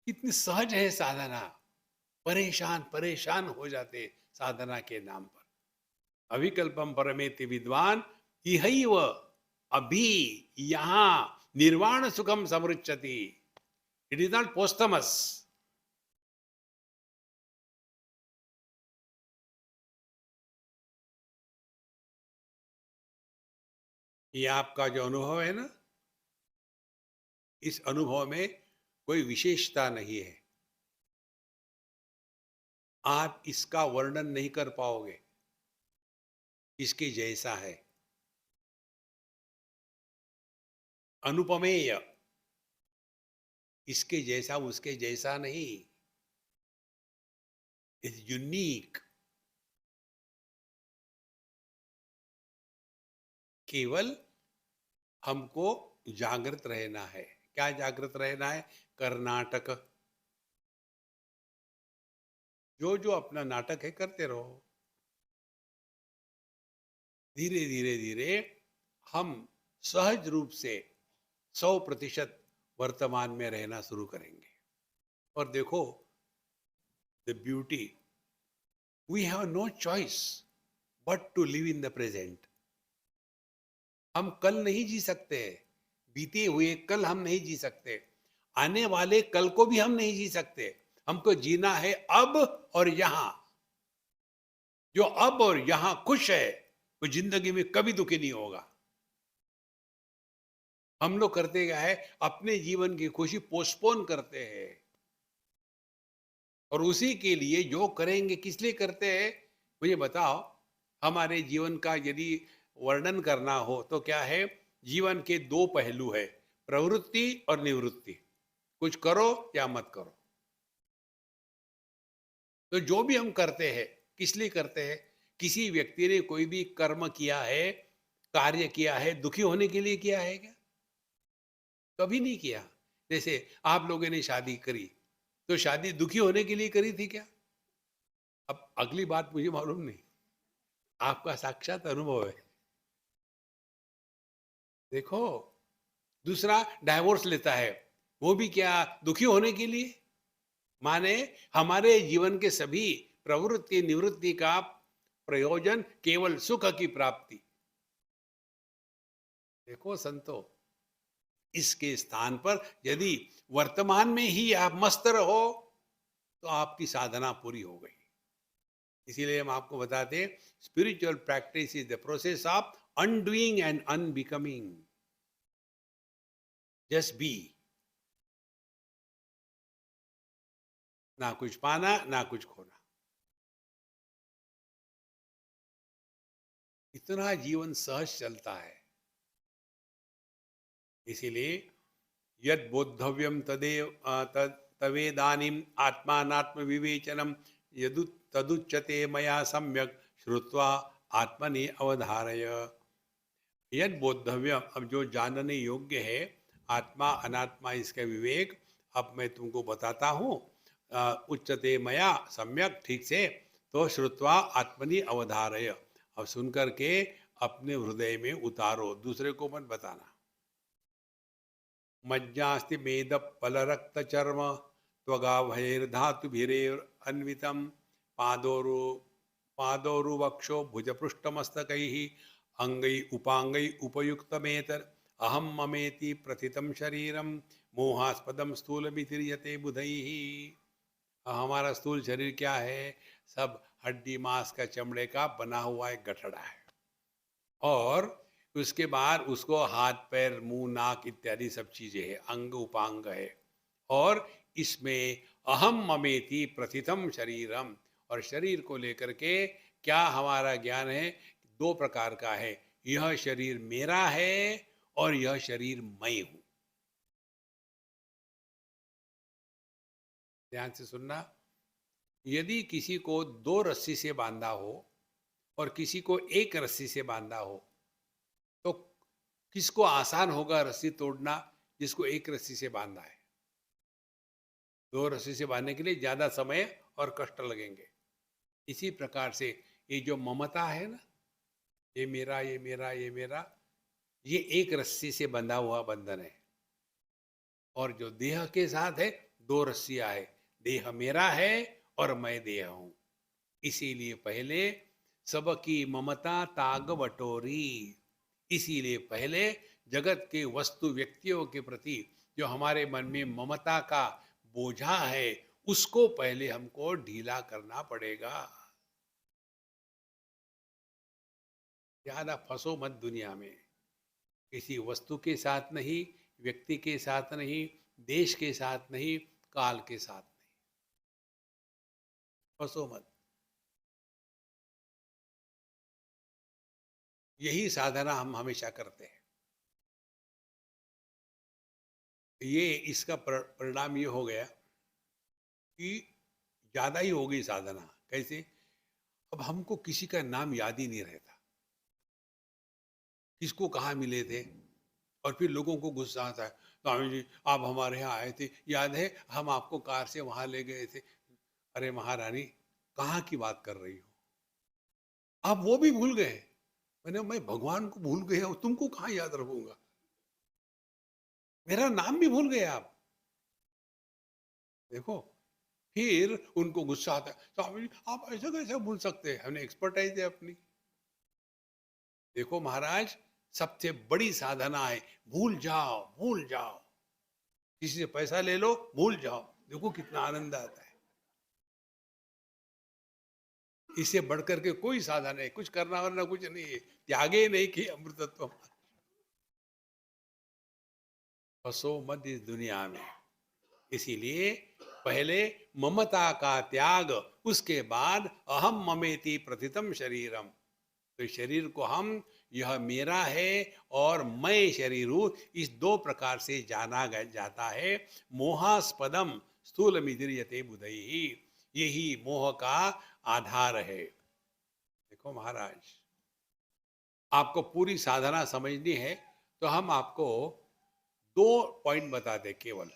कितनी सहज है साधना, परेशान परेशान हो जाते साधना के नाम पर। अविकल्पम परमेति विद्वान इहैव अभी यहाँ निर्वाण सुखम समृच्छति। It is not posthumous. ये आपका जो अनुभव है ना, इस अनुभव में कोई विशेषता नहीं है, आप इसका वर्णन नहीं कर पाओगे, इसके जैसा है, अनुपमेय, इसके जैसा उसके जैसा नहीं, इज यूनिक। केवल हमको जागृत रहना है। क्या जागृत रहना है? कर्नाटक, जो जो अपना नाटक है करते रहो। धीरे धीरे धीरे हम सहज रूप से 100% वर्तमान में रहना शुरू करेंगे। और देखो, the beauty, we have no choice but to live in the present. हम कल नहीं जी सकते, बीते हुए कल हम नहीं जी सकते, आने वाले कल को भी हम नहीं जी सकते। हमको जीना है अब और यहां। जो अब और यहां खुश है, वो जिंदगी में कभी दुखी नहीं होगा। हम लोग करते क्या है, अपने जीवन की खुशी पोस्टपोन करते हैं, और उसी के लिए जो करेंगे किस लिए करते हैं, मुझे बताओ। हमारे जीवन का यदि वर्णन करना हो तो क्या है? जीवन के दो पहलू है, प्रवृत्ति और निवृत्ति। कुछ करो या मत करो। तो जो भी हम करते हैं, किस लिए करते हैं? किसी व्यक्ति ने कोई भी कर्म किया है, कार्य किया है, दुखी होने के लिए किया है क्या? कभी नहीं किया। जैसे आप लोगों ने शादी करी, तो शादी दुखी होने के लिए करी थी क्या? अब अगली बात मुझे मालूम नहीं, आपका साक्षात अनुभव है। देखो, दूसरा डाइवोर्स लेता है, वो भी क्या, दुखी होने के लिए? माने हमारे जीवन के सभी प्रवृत्ति निवृत्ति का प्रयोजन केवल सुख की प्राप्ति। देखो संतो, इसके स्थान पर यदि वर्तमान में ही आप मस्त रहो, तो आपकी साधना पूरी हो गई। इसीलिए हम आपको बताते हैं, spiritual practice is the process of undoing and unbecoming. Just be, ना कुछ पाना ना कुछ खोना। इतना जीवन सहज चलता है। इसीलिए यद बोद्धव्यम तदेव तवेदानीम आत्मानात्म विवेचनम यदु तदुच्यते मया सम्यक श्रुत्वा आत्मनि अवधारय। यद बोद्धव्यम, अब जो जानने योग्य है, आत्मा अनात्मा इसका विवेक अब मैं तुमको बताता हूँ। उच्चते मया सम्यक, ठीक से, तो श्रुत्वा आत्मनि अवधारय, अब सुन करके अपने हृदय में उतारो, दूसरे को मत बताना। मज्जास्ति मेद पलरक्त चर्म त्वगाभैर्धातुभिरेव अन्वितम पादोरु पादोरुवक्षो भुजपृष्ठमस्तकैः अंगै उपांगै उपयुक्तमेतर अहम ममेति प्रथितं शरीरम मोहास्पदम स्थूलमितिर्यते बुधैः। हमारा स्थूल शरीर क्या है? सब हड्डी मांस का, चमड़े का बना हुआ एक गठड़ा है, और उसके बाद उसको हाथ पैर मुंह नाक इत्यादि सब चीजें हैं, अंग उपांग है। और इसमें अहम ममेति प्रथितम शरीरम, और शरीर को लेकर के क्या हमारा ज्ञान है? दो प्रकार का है, यह शरीर मेरा है और यह शरीर मैं हूं। ध्यान से सुनना। यदि किसी को दो रस्सी से बांधा हो और किसी को एक रस्सी से बांधा हो, तो किसको आसान होगा रस्सी तोड़ना? जिसको एक रस्सी से बांधा है। दो रस्सी से बांधने के लिए ज्यादा समय और कष्ट लगेंगे। इसी प्रकार से ये जो ममता है ना, ये मेरा ये मेरा ये मेरा, ये एक रस्सी से बंधा हुआ बंधन है। और जो देह के साथ है, दो रस्सियां है, देह मेरा है और मैं देह हूं। इसीलिए पहले सबकी ममता ताग बटोरी। इसीलिए पहले जगत के वस्तु व्यक्तियों के प्रति जो हमारे मन में ममता का बोझा है, उसको पहले हमको ढीला करना पड़ेगा। ज्यादा फंसो मत दुनिया में, किसी वस्तु के साथ नहीं, व्यक्ति के साथ नहीं, देश के साथ नहीं, काल के साथ नहीं, फंसो मत। यही साधना हम हमेशा करते हैं। ये इसका परिणाम ये हो गया कि ज्यादा ही हो गई साधना। कैसे? अब हमको किसी का नाम याद ही नहीं रहता, किसको कहाँ मिले थे। और फिर लोगों को गुस्सा आता है, स्वामी जी आप हमारे यहाँ आए थे, याद है हम आपको कार से वहां ले गए थे। अरे महारानी, कहाँ की बात कर रही हो? आप वो भी भूल गए? मैंने, मैं भगवान को भूल गया, तुमको कहाँ याद रखूंगा? मेरा नाम भी भूल गए आप। देखो, फिर उनको गुस्सा आता है, स्वामी जी आप ऐसा कैसे भूल सकते हैं, हमने एक्सपर्टाइज है अपनी। देखो महाराज, सबसे बड़ी साधना है भूल जाओ, भूल जाओ। किसी से पैसा ले लो, भूल जाओ, देखो कितना आनंद आता है। इससे बढ़कर के कोई साधन है, कुछ करना वरना कुछ नहीं है, त्यागे नहीं कि अमृतत्व फंसो मत इस दुनिया में। इसीलिए पहले ममता का त्याग, उसके बाद अहम ममेति प्रथितम शरीरम। तो शरीर को हम यह मेरा है और मैं शरीर हूं, इस दो प्रकार से जाना जाता है। मोहास्पदम स्थूल मिद्रियते बुधई, यही मोह का आधार है। देखो महाराज, आपको पूरी साधना समझनी है तो हम आपको दो पॉइंट बता दें केवल।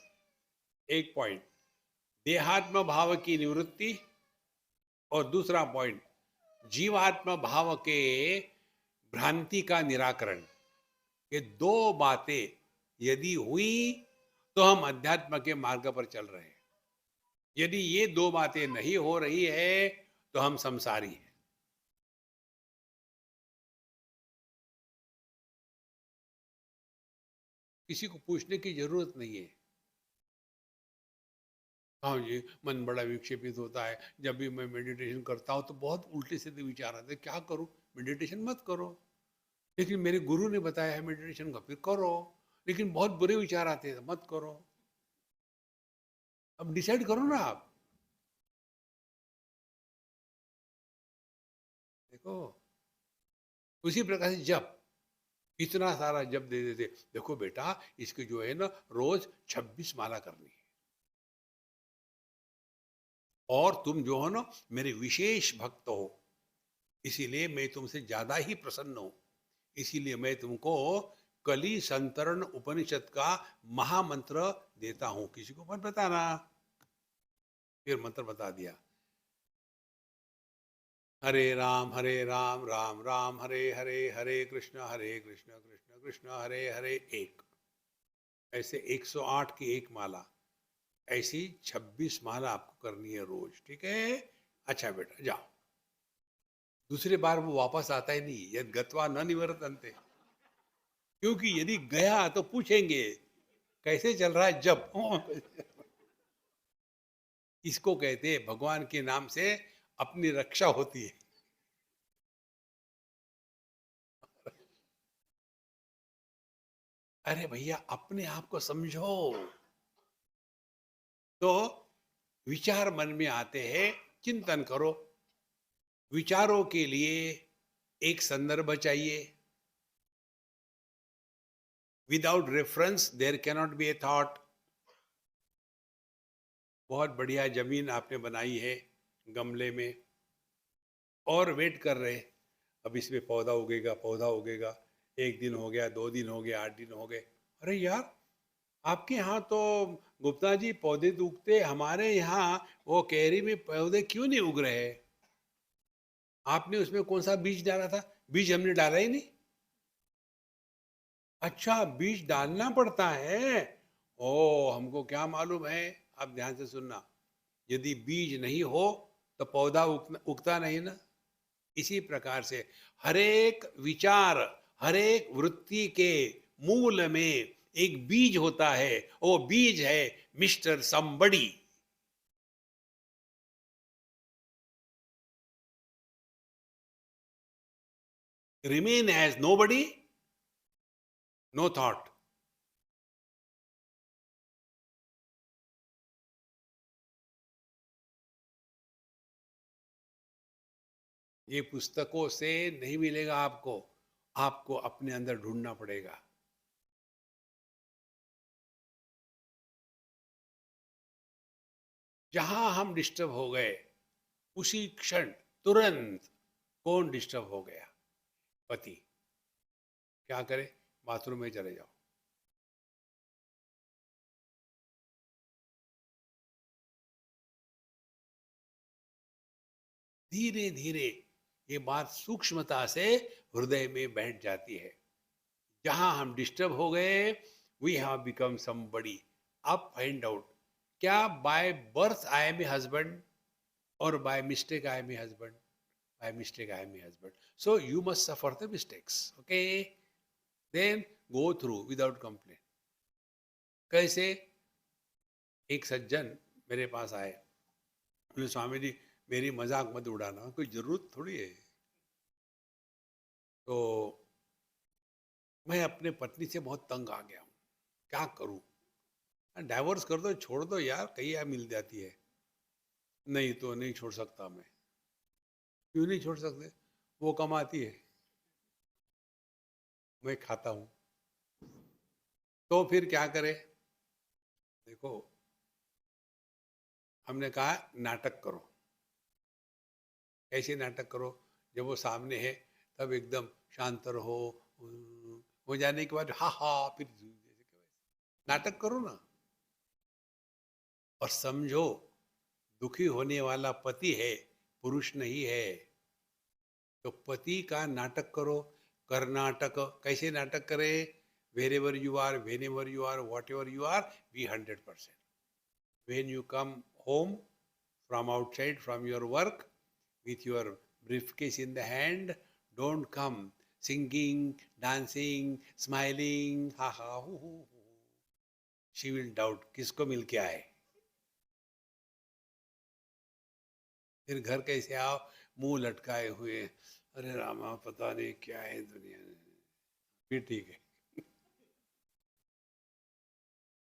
एक पॉइंट देहात्म भाव की निवृत्ति, और दूसरा पॉइंट जीवात्म भाव के भ्रांति का निराकरण। ये दो बातें यदि हुई तो हम अध्यात्म के मार्ग पर चल रहे हैं। यदि ये दो बातें नहीं हो रही है तो हम संसारी हैं। किसी को पूछने की जरूरत नहीं है। हाँ जी, मन बड़ा विक्षेपित होता है। जब भी मैं मेडिटेशन करता हूँ तो बहुत उल्टे सीधे विचार आते हैं, क्या करूँ? मेडिटेशन मत करो। लेकिन मेरे गुरु ने बताया है मेडिटेशन का, फिर करो। लेकिन बहुत बुरे विचार आते हैं, मत करो। अब डिसाइड करो ना आप। देखो, उसी प्रकार से जप, इतना सारा जप दे देते, देखो बेटा इसके जो है ना रोज 26 माला करनी है, और तुम जो हो ना मेरे विशेष भक्त हो, इसीलिए मैं तुमसे ज्यादा ही प्रसन्न हूं। इसीलिए मैं तुमको कली संतरण उपनिषद का महामंत्र देता हूं। किसी को मत बताना। फिर मंत्र बता दिया, हरे राम राम राम हरे हरे, हरे कृष्ण कृष्ण कृष्ण हरे हरे। एक ऐसे 108 की एक माला, ऐसी 26 माला आपको करनी है रोज, ठीक है? अच्छा बेटा जाओ। दूसरी बार वो वापस आता ही नहीं, यद गत्वा न निवर्तन्ते। क्योंकि यदि गया तो पूछेंगे कैसे चल रहा है जब। इसको कहते हैं भगवान के नाम से अपनी रक्षा होती है। अरे भैया अपने आप को समझो। तो विचार मन में आते हैं, चिंतन करो। विचारों के लिए एक संदर्भ चाहिए। Without reference there cannot be a thought. बहुत बढ़िया जमीन आपने बनाई है गमले में, और वेट कर रहे, अब इसमें पौधा उगेगा, पौधा उगेगा। एक दिन हो गया, 2 दिन हो गया, 8 दिन हो गए। अरे यार, आपके यहाँ तो गुप्ता जी पौधे तो उगते, हमारे यहाँ वो कैरी में पौधे क्यों नहीं उग रहे? आपने उसमें कौन सा बीज डाला था? बीज हमने डाला ही नहीं। अच्छा, बीज डालना पड़ता है। ओ, हमको क्या मालूम है। आप ध्यान से सुनना, यदि बीज नहीं हो तो पौधा उगता नहीं ना। इसी प्रकार से हरेक विचार, हरेक वृत्ति के मूल में एक बीज होता है। वो बीज है mister somebody. Remain as nobody, no thought. ये पुस्तकों से नहीं मिलेगा आपको, आपको अपने अंदर ढूंढना पड़ेगा। जहां हम डिस्टर्ब हो गए, उसी क्षण तुरंत कौन डिस्टर्ब हो गया? पति। क्या करे? बाथरूम में चले जाओ। धीरे धीरे ये बात सूक्ष्मता से हृदय में बैठ जाती है। जहां हम डिस्टर्ब हो गए, वी हैव बिकम समबडी। अब फाइंड आउट, क्या by birth I am a husband, और by mistake I am a husband? By mistake I am a husband, so you must suffer the mistakes, okay? Then go through without complain. कैसे? एक सज्जन मेरे पास आए, बोले स्वामी जी मेरी मजाक मत उड़ाना, कोई जरूरत थोड़ी है। तो मैं अपने पत्नी से बहुत तंग आ गया हूँ, क्या करूँ? डाइवोर्स कर दो, छोड़ दो यार, कहीं या मिल जाती है। नहीं तो नहीं छोड़ सकता मैं। क्यों नहीं छोड़ सकते? वो कमाती है, मैं खाता हूँ, तो फिर क्या करे? देखो, हमने कहा नाटक करो। ऐसे नाटक करो, जब वो सामने है तब एकदम शांत रहो, हो जाने के बाद हा हा, फिर नाटक करो ना। और समझो, दुखी होने वाला पति है, पुरुष नहीं है। तो पति का नाटक करो। कर्नाटक कैसे नाटक करे? Wherever you are, whenever you are, whatever you are, be 100%. When you come home from outside, from your work, with your briefcase in the hand, don't come singing, dancing, smiling, ha ha, hu. She will doubt किसको मिल के आए। फिर घर कैसे आओ? मुंह लटकाए हुए, अरे रामा पता नहीं क्या है दुनिया में। फिर ठीक है।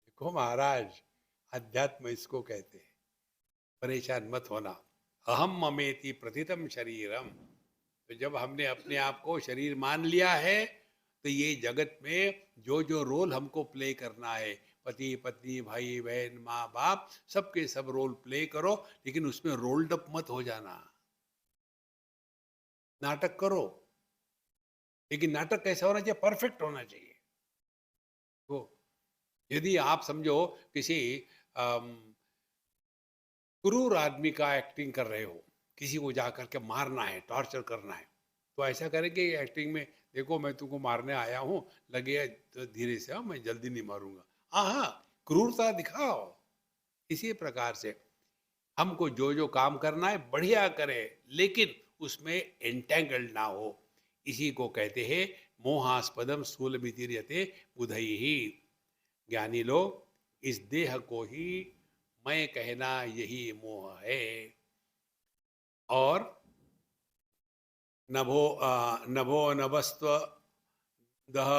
देखो महाराज, अध्यात्म इसको कहते हैं। परेशान मत होना। अहम ममेति प्रथितम शरीरम। तो जब हमने अपने आप को शरीर मान लिया है, तो ये जगत में जो जो रोल हमको प्ले करना है, पति पत्नी भाई बहन माँ बाप, सबके सब रोल प्ले करो, लेकिन उसमें रोल्ड अप मत हो जाना। नाटक करो, लेकिन नाटक कैसा होना चाहिए? परफेक्ट होना चाहिए। तो यदि आप समझो किसी अम, क्रूर आदमी का एक्टिंग कर रहे हो, किसी को जा करके मारना है, टॉर्चर करना है, तो ऐसा करेंगे एक्टिंग में, देखो मैं तुमको मारने आया हूँ, लगे तो धीरे से, हाँ मैं जल्दी नहीं मारूंगा। हाँ हाँ, क्रूरता दिखाओ। इसी प्रकार से हमको जो जो काम करना है बढ़िया करे, लेकिन उसमें एंटेंगल्ड ना हो। इसी को कहते हैं मोहास्पदम स्थूल मितिर्यते बुधई ही। ज्ञानी लोग इस देह को ही मैं कहना यही मोह है। और नभो नभस्त्व दह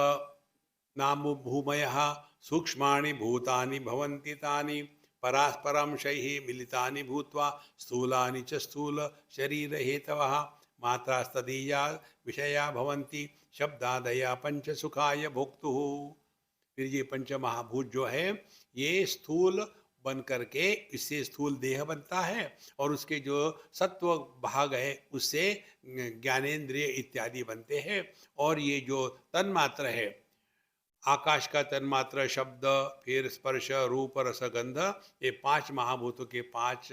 नाम भूमयः सूक्ष्माणि भूतानि भवन्ति तानि परास्परं शैः मिलितानि भूत्वा स्थूलानि च स्थूल शरीर हेतवः मात्रास्तदीया विषया भवन्ति शब्दादया पंच सुखाय भोक्तुः। फिर ये पंच महाभूत जो है, ये स्थूल बन करके इससे स्थूल देह बनता है, और उसके जो सत्व भाग है उससे ज्ञानेन्द्रिय इत्यादि बनते हैं। और ये जो तन्मात्र है, आकाश का तन्मात्र शब्द, फिर स्पर्श रूप रस गंध, ये पांच महाभूतों के पांच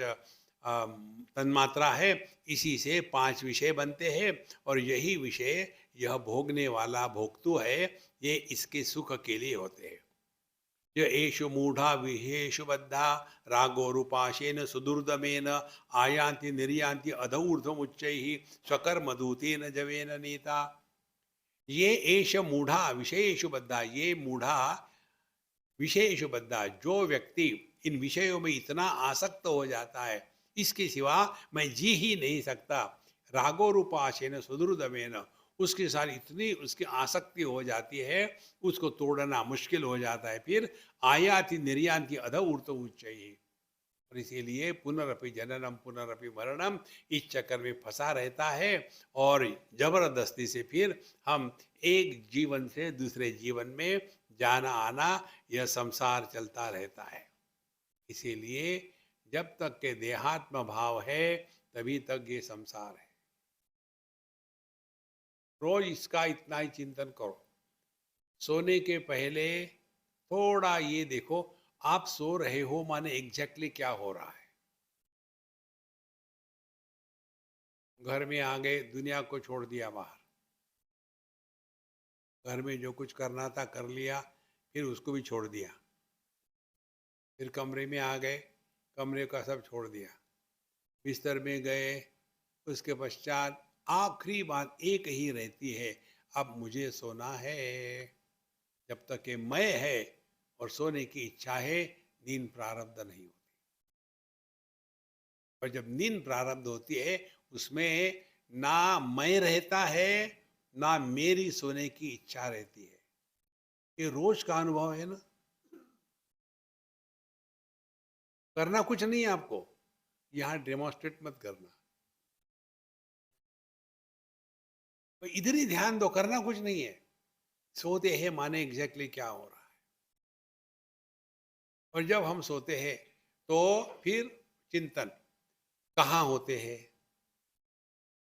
तन्मात्रा है। इसी से पांच विषय बनते हैं, और यही विषय यह भोगने वाला भोक्तु है, ये इसके सुख के लिए होते हैं। जो एषु मूढ़ा विहेषु बद्धा रागो रूपाशेन सुदुर्दमेन आयांति निर्यांति अधऊर्ध्वम उच्चैः स्वकर्मदूतेन जवेन नीता। ये एष मूढ़ा विषयेषु बद्धा, ये मूढ़ा विषयेषु बद्धा, जो व्यक्ति इन विषयों में इतना आसक्त हो जाता है, इसके सिवा मैं जी ही नहीं सकता। रागो रूपाशेन सुदुर्दमेन, उसके साथ इतनी उसकी आसक्ति हो जाती है, उसको तोड़ना मुश्किल हो जाता है। फिर आयाति निर्यान्ति अध ऊर्त उच्चैः। और इसीलिए पुनरपि जननम पुनरपि मरणम, इस चक्कर में फंसा रहता है। और जबरदस्ती से फिर हम एक जीवन से दूसरे जीवन में जाना आना, यह संसार चलता रहता है। इसीलिए जब तक के देहात्म भाव है, तभी तक ये संसार है। रोज इसका इतना ही चिंतन करो। सोने के पहले थोड़ा ये देखो, आप सो रहे हो माने एग्जैक्टली क्या हो रहा है। घर में आ गए, दुनिया को छोड़ दिया बाहर, घर में जो कुछ करना था कर लिया, फिर उसको भी छोड़ दिया। फिर कमरे में आ गए, कमरे का सब छोड़ दिया, बिस्तर में गए, उसके पश्चात आखिरी बात एक ही रहती है, अब मुझे सोना है। जब तक ये मैं है और सोने की इच्छा है, नींद प्रारब्ध नहीं होती। और जब नींद प्रारब्ध होती है उसमें ना मैं रहता है, ना मेरी सोने की इच्छा रहती है। ये रोज का अनुभव है ना। करना कुछ नहीं है आपको, यहाँ डेमोन्स्ट्रेट मत करना, तो इधर ही ध्यान दो, करना कुछ नहीं है। सोते हैं माने एग्जैक्टली क्या हो रहा है। और जब हम सोते हैं तो फिर चिंतन, कहाँ होते हैं,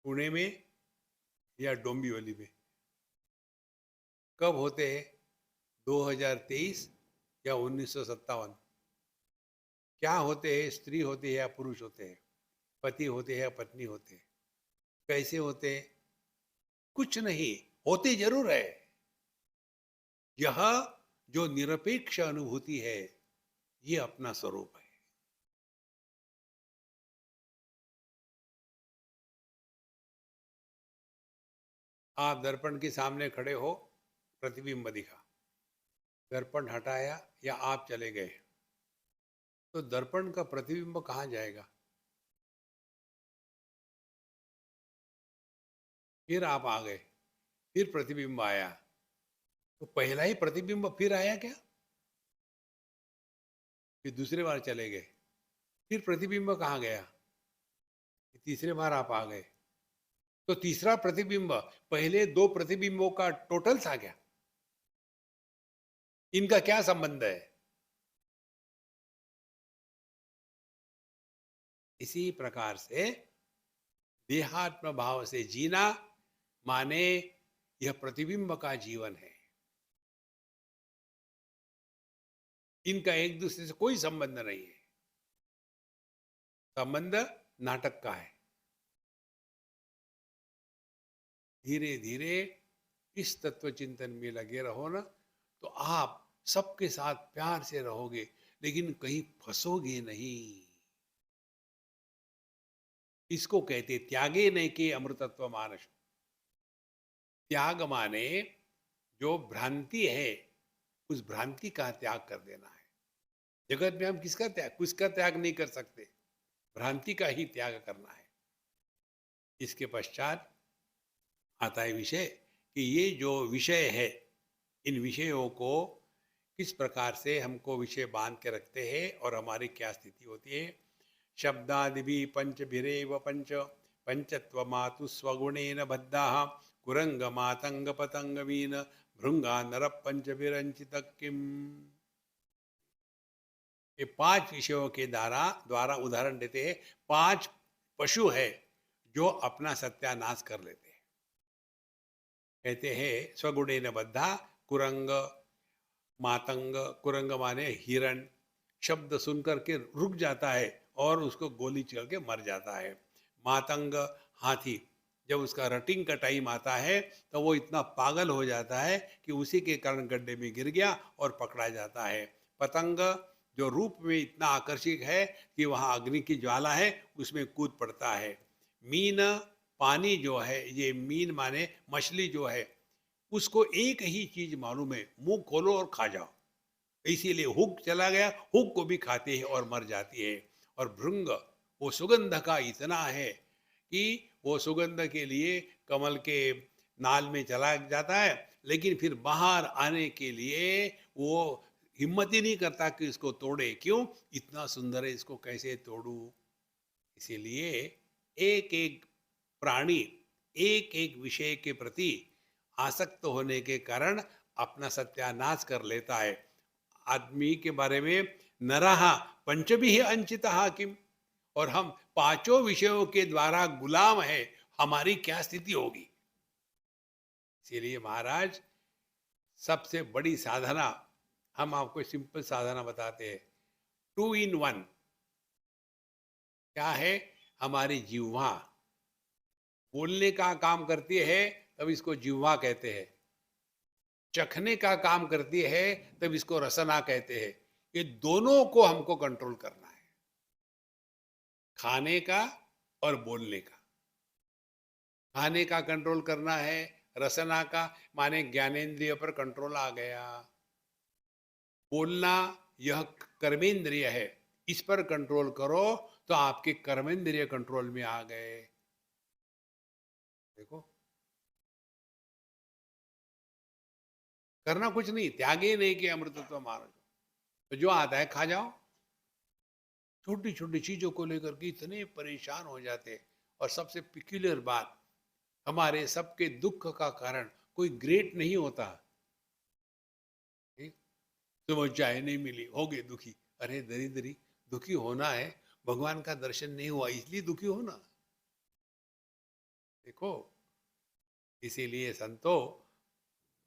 पुणे में या डोंबिवली में, कब होते हैं, 2023 या 1957, क्या होते हैं, स्त्री होती है या पुरुष होते हैं, पति होते हैं या पत्नी होते हैं, कैसे होते हैं, कुछ नहीं, होते जरूर है। यह जो निरपेक्ष अनुभूति है ये अपना स्वरूप है। आप दर्पण के सामने खड़े हो, प्रतिबिंब दिखा, दर्पण हटाया या आप चले गए, तो दर्पण का प्रतिबिंब कहाँ जाएगा। फिर आप आ गए, फिर प्रतिबिंब आया, तो पहला ही प्रतिबिंब फिर आया क्या, फिर दूसरे बार चले गए, फिर प्रतिबिंब कहाँ गया, तीसरे बार आप आ गए, तो तीसरा प्रतिबिंब पहले दो प्रतिबिंबों का टोटल था क्या, इनका क्या संबंध है। इसी प्रकार से देहात्म भाव से जीना माने यह प्रतिबिंब का जीवन है, इनका एक दूसरे से कोई संबंध नहीं है, संबंध नाटक का है। धीरे धीरे इस तत्व चिंतन में लगे रहो ना, तो आप सबके साथ प्यार से रहोगे, लेकिन कहीं फंसोगे नहीं। इसको कहते त्यागे नहीं के अमृतत्व मानस। त्याग माने जो भ्रांति है उस भ्रांति का त्याग कर देना है। जगत में हम किसका त्याग नहीं कर सकते, भ्रांति का ही त्याग करना है। इसके पश्चात आता है विषय कि ये जो विषय है, इन विषयों को किस प्रकार से हमको विषय बांध के रखते हैं और हमारी क्या स्थिति होती है। शब्दादि पंच भिरेव पंच पंचत्व मातु स्वगुणेन बद्धा कुरंग मातंग पतंग वीन भृंगा नर पंच विरंचित किम। ये पांच विषयों के द्वारा उदाहरण देते हैं। पांच पशु है जो अपना सत्यानाश कर लेते हैं। कहते हैं स्वगुणेन बद्धा, कुरंग मातंग, कुरंग माने हिरण, शब्द सुनकर के रुक जाता है और उसको गोली चल के मर जाता है। मातंग हाथी, जब उसका रटिंग का टाइम आता है तो वो इतना पागल हो जाता है कि उसी के कारण गड्ढे में गिर गया और पकड़ा जाता है। पतंग जो रूप में इतना आकर्षक है कि वहाँ अग्नि की ज्वाला है, उसमें कूद पड़ता है। मीन पानी जो है, ये मीन माने मछली जो है, उसको एक ही चीज मालूम है, मुंह खोलो और खा जाओ। इसीलिए हुक चला गया, हुक को भी खाती है और मर जाती है। और भृंग वो सुगंध का इतना है कि वो सुगंध के लिए कमल के नाल में चला जाता है, लेकिन फिर बाहर आने के लिए वो हिम्मत ही नहीं करता कि इसको तोड़े। क्यों, इतना सुंदर है, इसको कैसे तोड़ू। इसीलिए एक एक प्राणी एक एक विषय के प्रति आसक्त होने के कारण अपना सत्यानाश कर लेता है। आदमी के बारे में नरहा पंचभी अंचिता किम, और हम पांचों विषयों के द्वारा गुलाम है, हमारी क्या स्थिति होगी। इसीलिए महाराज सबसे बड़ी साधना, हम आपको सिंपल साधना बताते हैं, 2 in 1 क्या है। हमारी जिह्वा बोलने का काम करती है तब इसको जिह्वा कहते हैं, चखने का काम करती है तब इसको रसना कहते हैं। ये दोनों को हमको कंट्रोल करना है, खाने का और बोलने का। खाने का कंट्रोल करना है, रसना का माने ज्ञानेंद्रिय पर कंट्रोल आ गया। बोलना यह कर्मेंद्रिय है, इस पर कंट्रोल करो तो आपके कर्मेंद्रिय कंट्रोल में आ गए। देखो, करना कुछ नहीं, त्यागे नहीं कि अमृतत्व मार्ग। तो जो आता है खा जाओ। छोटी छोटी चीजों को लेकर के इतने परेशान हो जाते हैं। और सबसे पिक्यूलियर बात, हमारे सबके दुख का कारण कोई ग्रेट नहीं होता। ठीक? तो चाय नहीं मिली, हो गए दुखी। अरे दरिद्री, दुखी होना है, भगवान का दर्शन नहीं हुआ इसलिए दुखी होना। देखो, इसीलिए संतो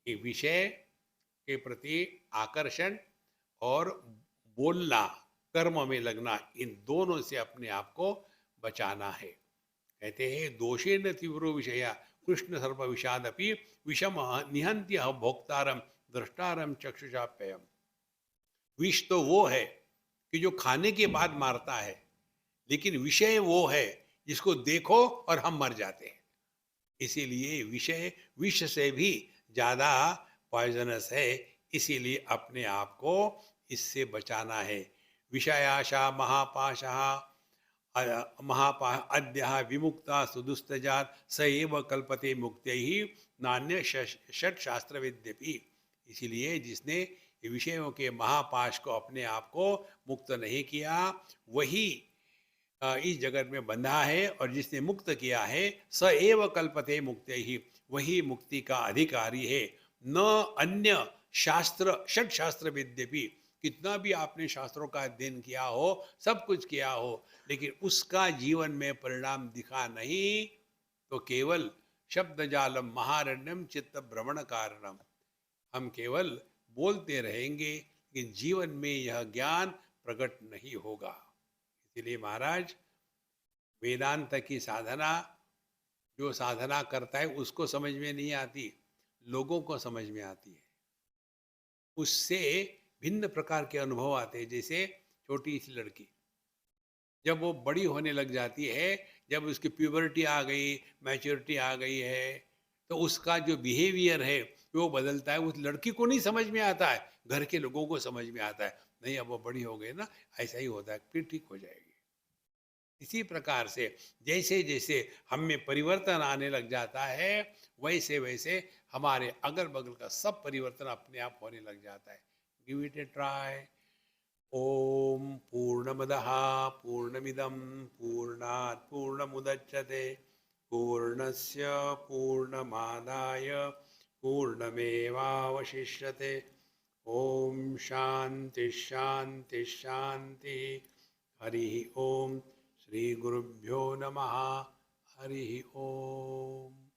कि विषय के प्रति आकर्षण और बोलना, कर्म में लगना, इन दोनों से अपने आप को बचाना है। कहते हैं दोषे न तीव्रो विषया कृष्ण सर्प विषादपि विषम निहंत्य भोक्तारम दृष्टारम चक्षुषाप्ययम। विष तो वो है कि जो खाने के बाद मारता है, लेकिन विषय वो है जिसको देखो और हम मर जाते हैं। इसीलिए विषय विष से भी ज्यादा पॉइजनस है। इसीलिए अपने आप को इससे बचाना है। विषयाशा महापाशा महापा अद्य विमुक्ता सुदुस्तजात स एव कल्पते मुक्त ही नान्य षट शास्त्र विद्यपि। इसीलिए जिसने ये विषयों के महापाश को अपने आप को मुक्त नहीं किया, वही इस जगत में बंधा है। और जिसने मुक्त किया है स एव कल्पते मुक्त ही, वही मुक्ति का अधिकारी है। न अन्य शास्त्र षट शास्त्र विद्यपि, कितना भी आपने शास्त्रों का अध्ययन किया हो, सब कुछ किया हो, लेकिन उसका जीवन में परिणाम दिखा नहीं, तो केवल शब्द जालम महारण्यम चित्त भ्रमण कारणम। हम केवल बोलते रहेंगे, लेकिन जीवन में यह ज्ञान प्रकट नहीं होगा। इसलिए महाराज, वेदांत की साधना, जो साधना करता है उसको समझ में नहीं आती, लोगों को समझ में आती है। उससे भिन्न प्रकार के अनुभव आते हैं। जैसे छोटी सी लड़की जब वो बड़ी होने लग जाती है, जब उसकी प्यूबर्टी आ गई, मैच्योरिटी आ गई है, तो उसका जो बिहेवियर है वो बदलता है। उस लड़की को नहीं समझ में आता है, घर के लोगों को समझ में आता है, नहीं अब वो बड़ी हो गई ना, ऐसा ही होता है, फिर ठीक हो जाएगी। इसी प्रकार से जैसे जैसे हम में परिवर्तन आने लग जाता है, वैसे वैसे हमारे अगल बगल का सब परिवर्तन अपने आप होने लग जाता है। Give it a try. ओम पूर्णमदः पूर्णमिदं पूर्णात् पूर्णमुदच्यते पूर्णस्य पूर्णमादाय पूर्णमेवावशिष्यते। ओम शांति शांति शांति। हरि ओम। श्री गुरुभ्यो नमः। हरि ओम।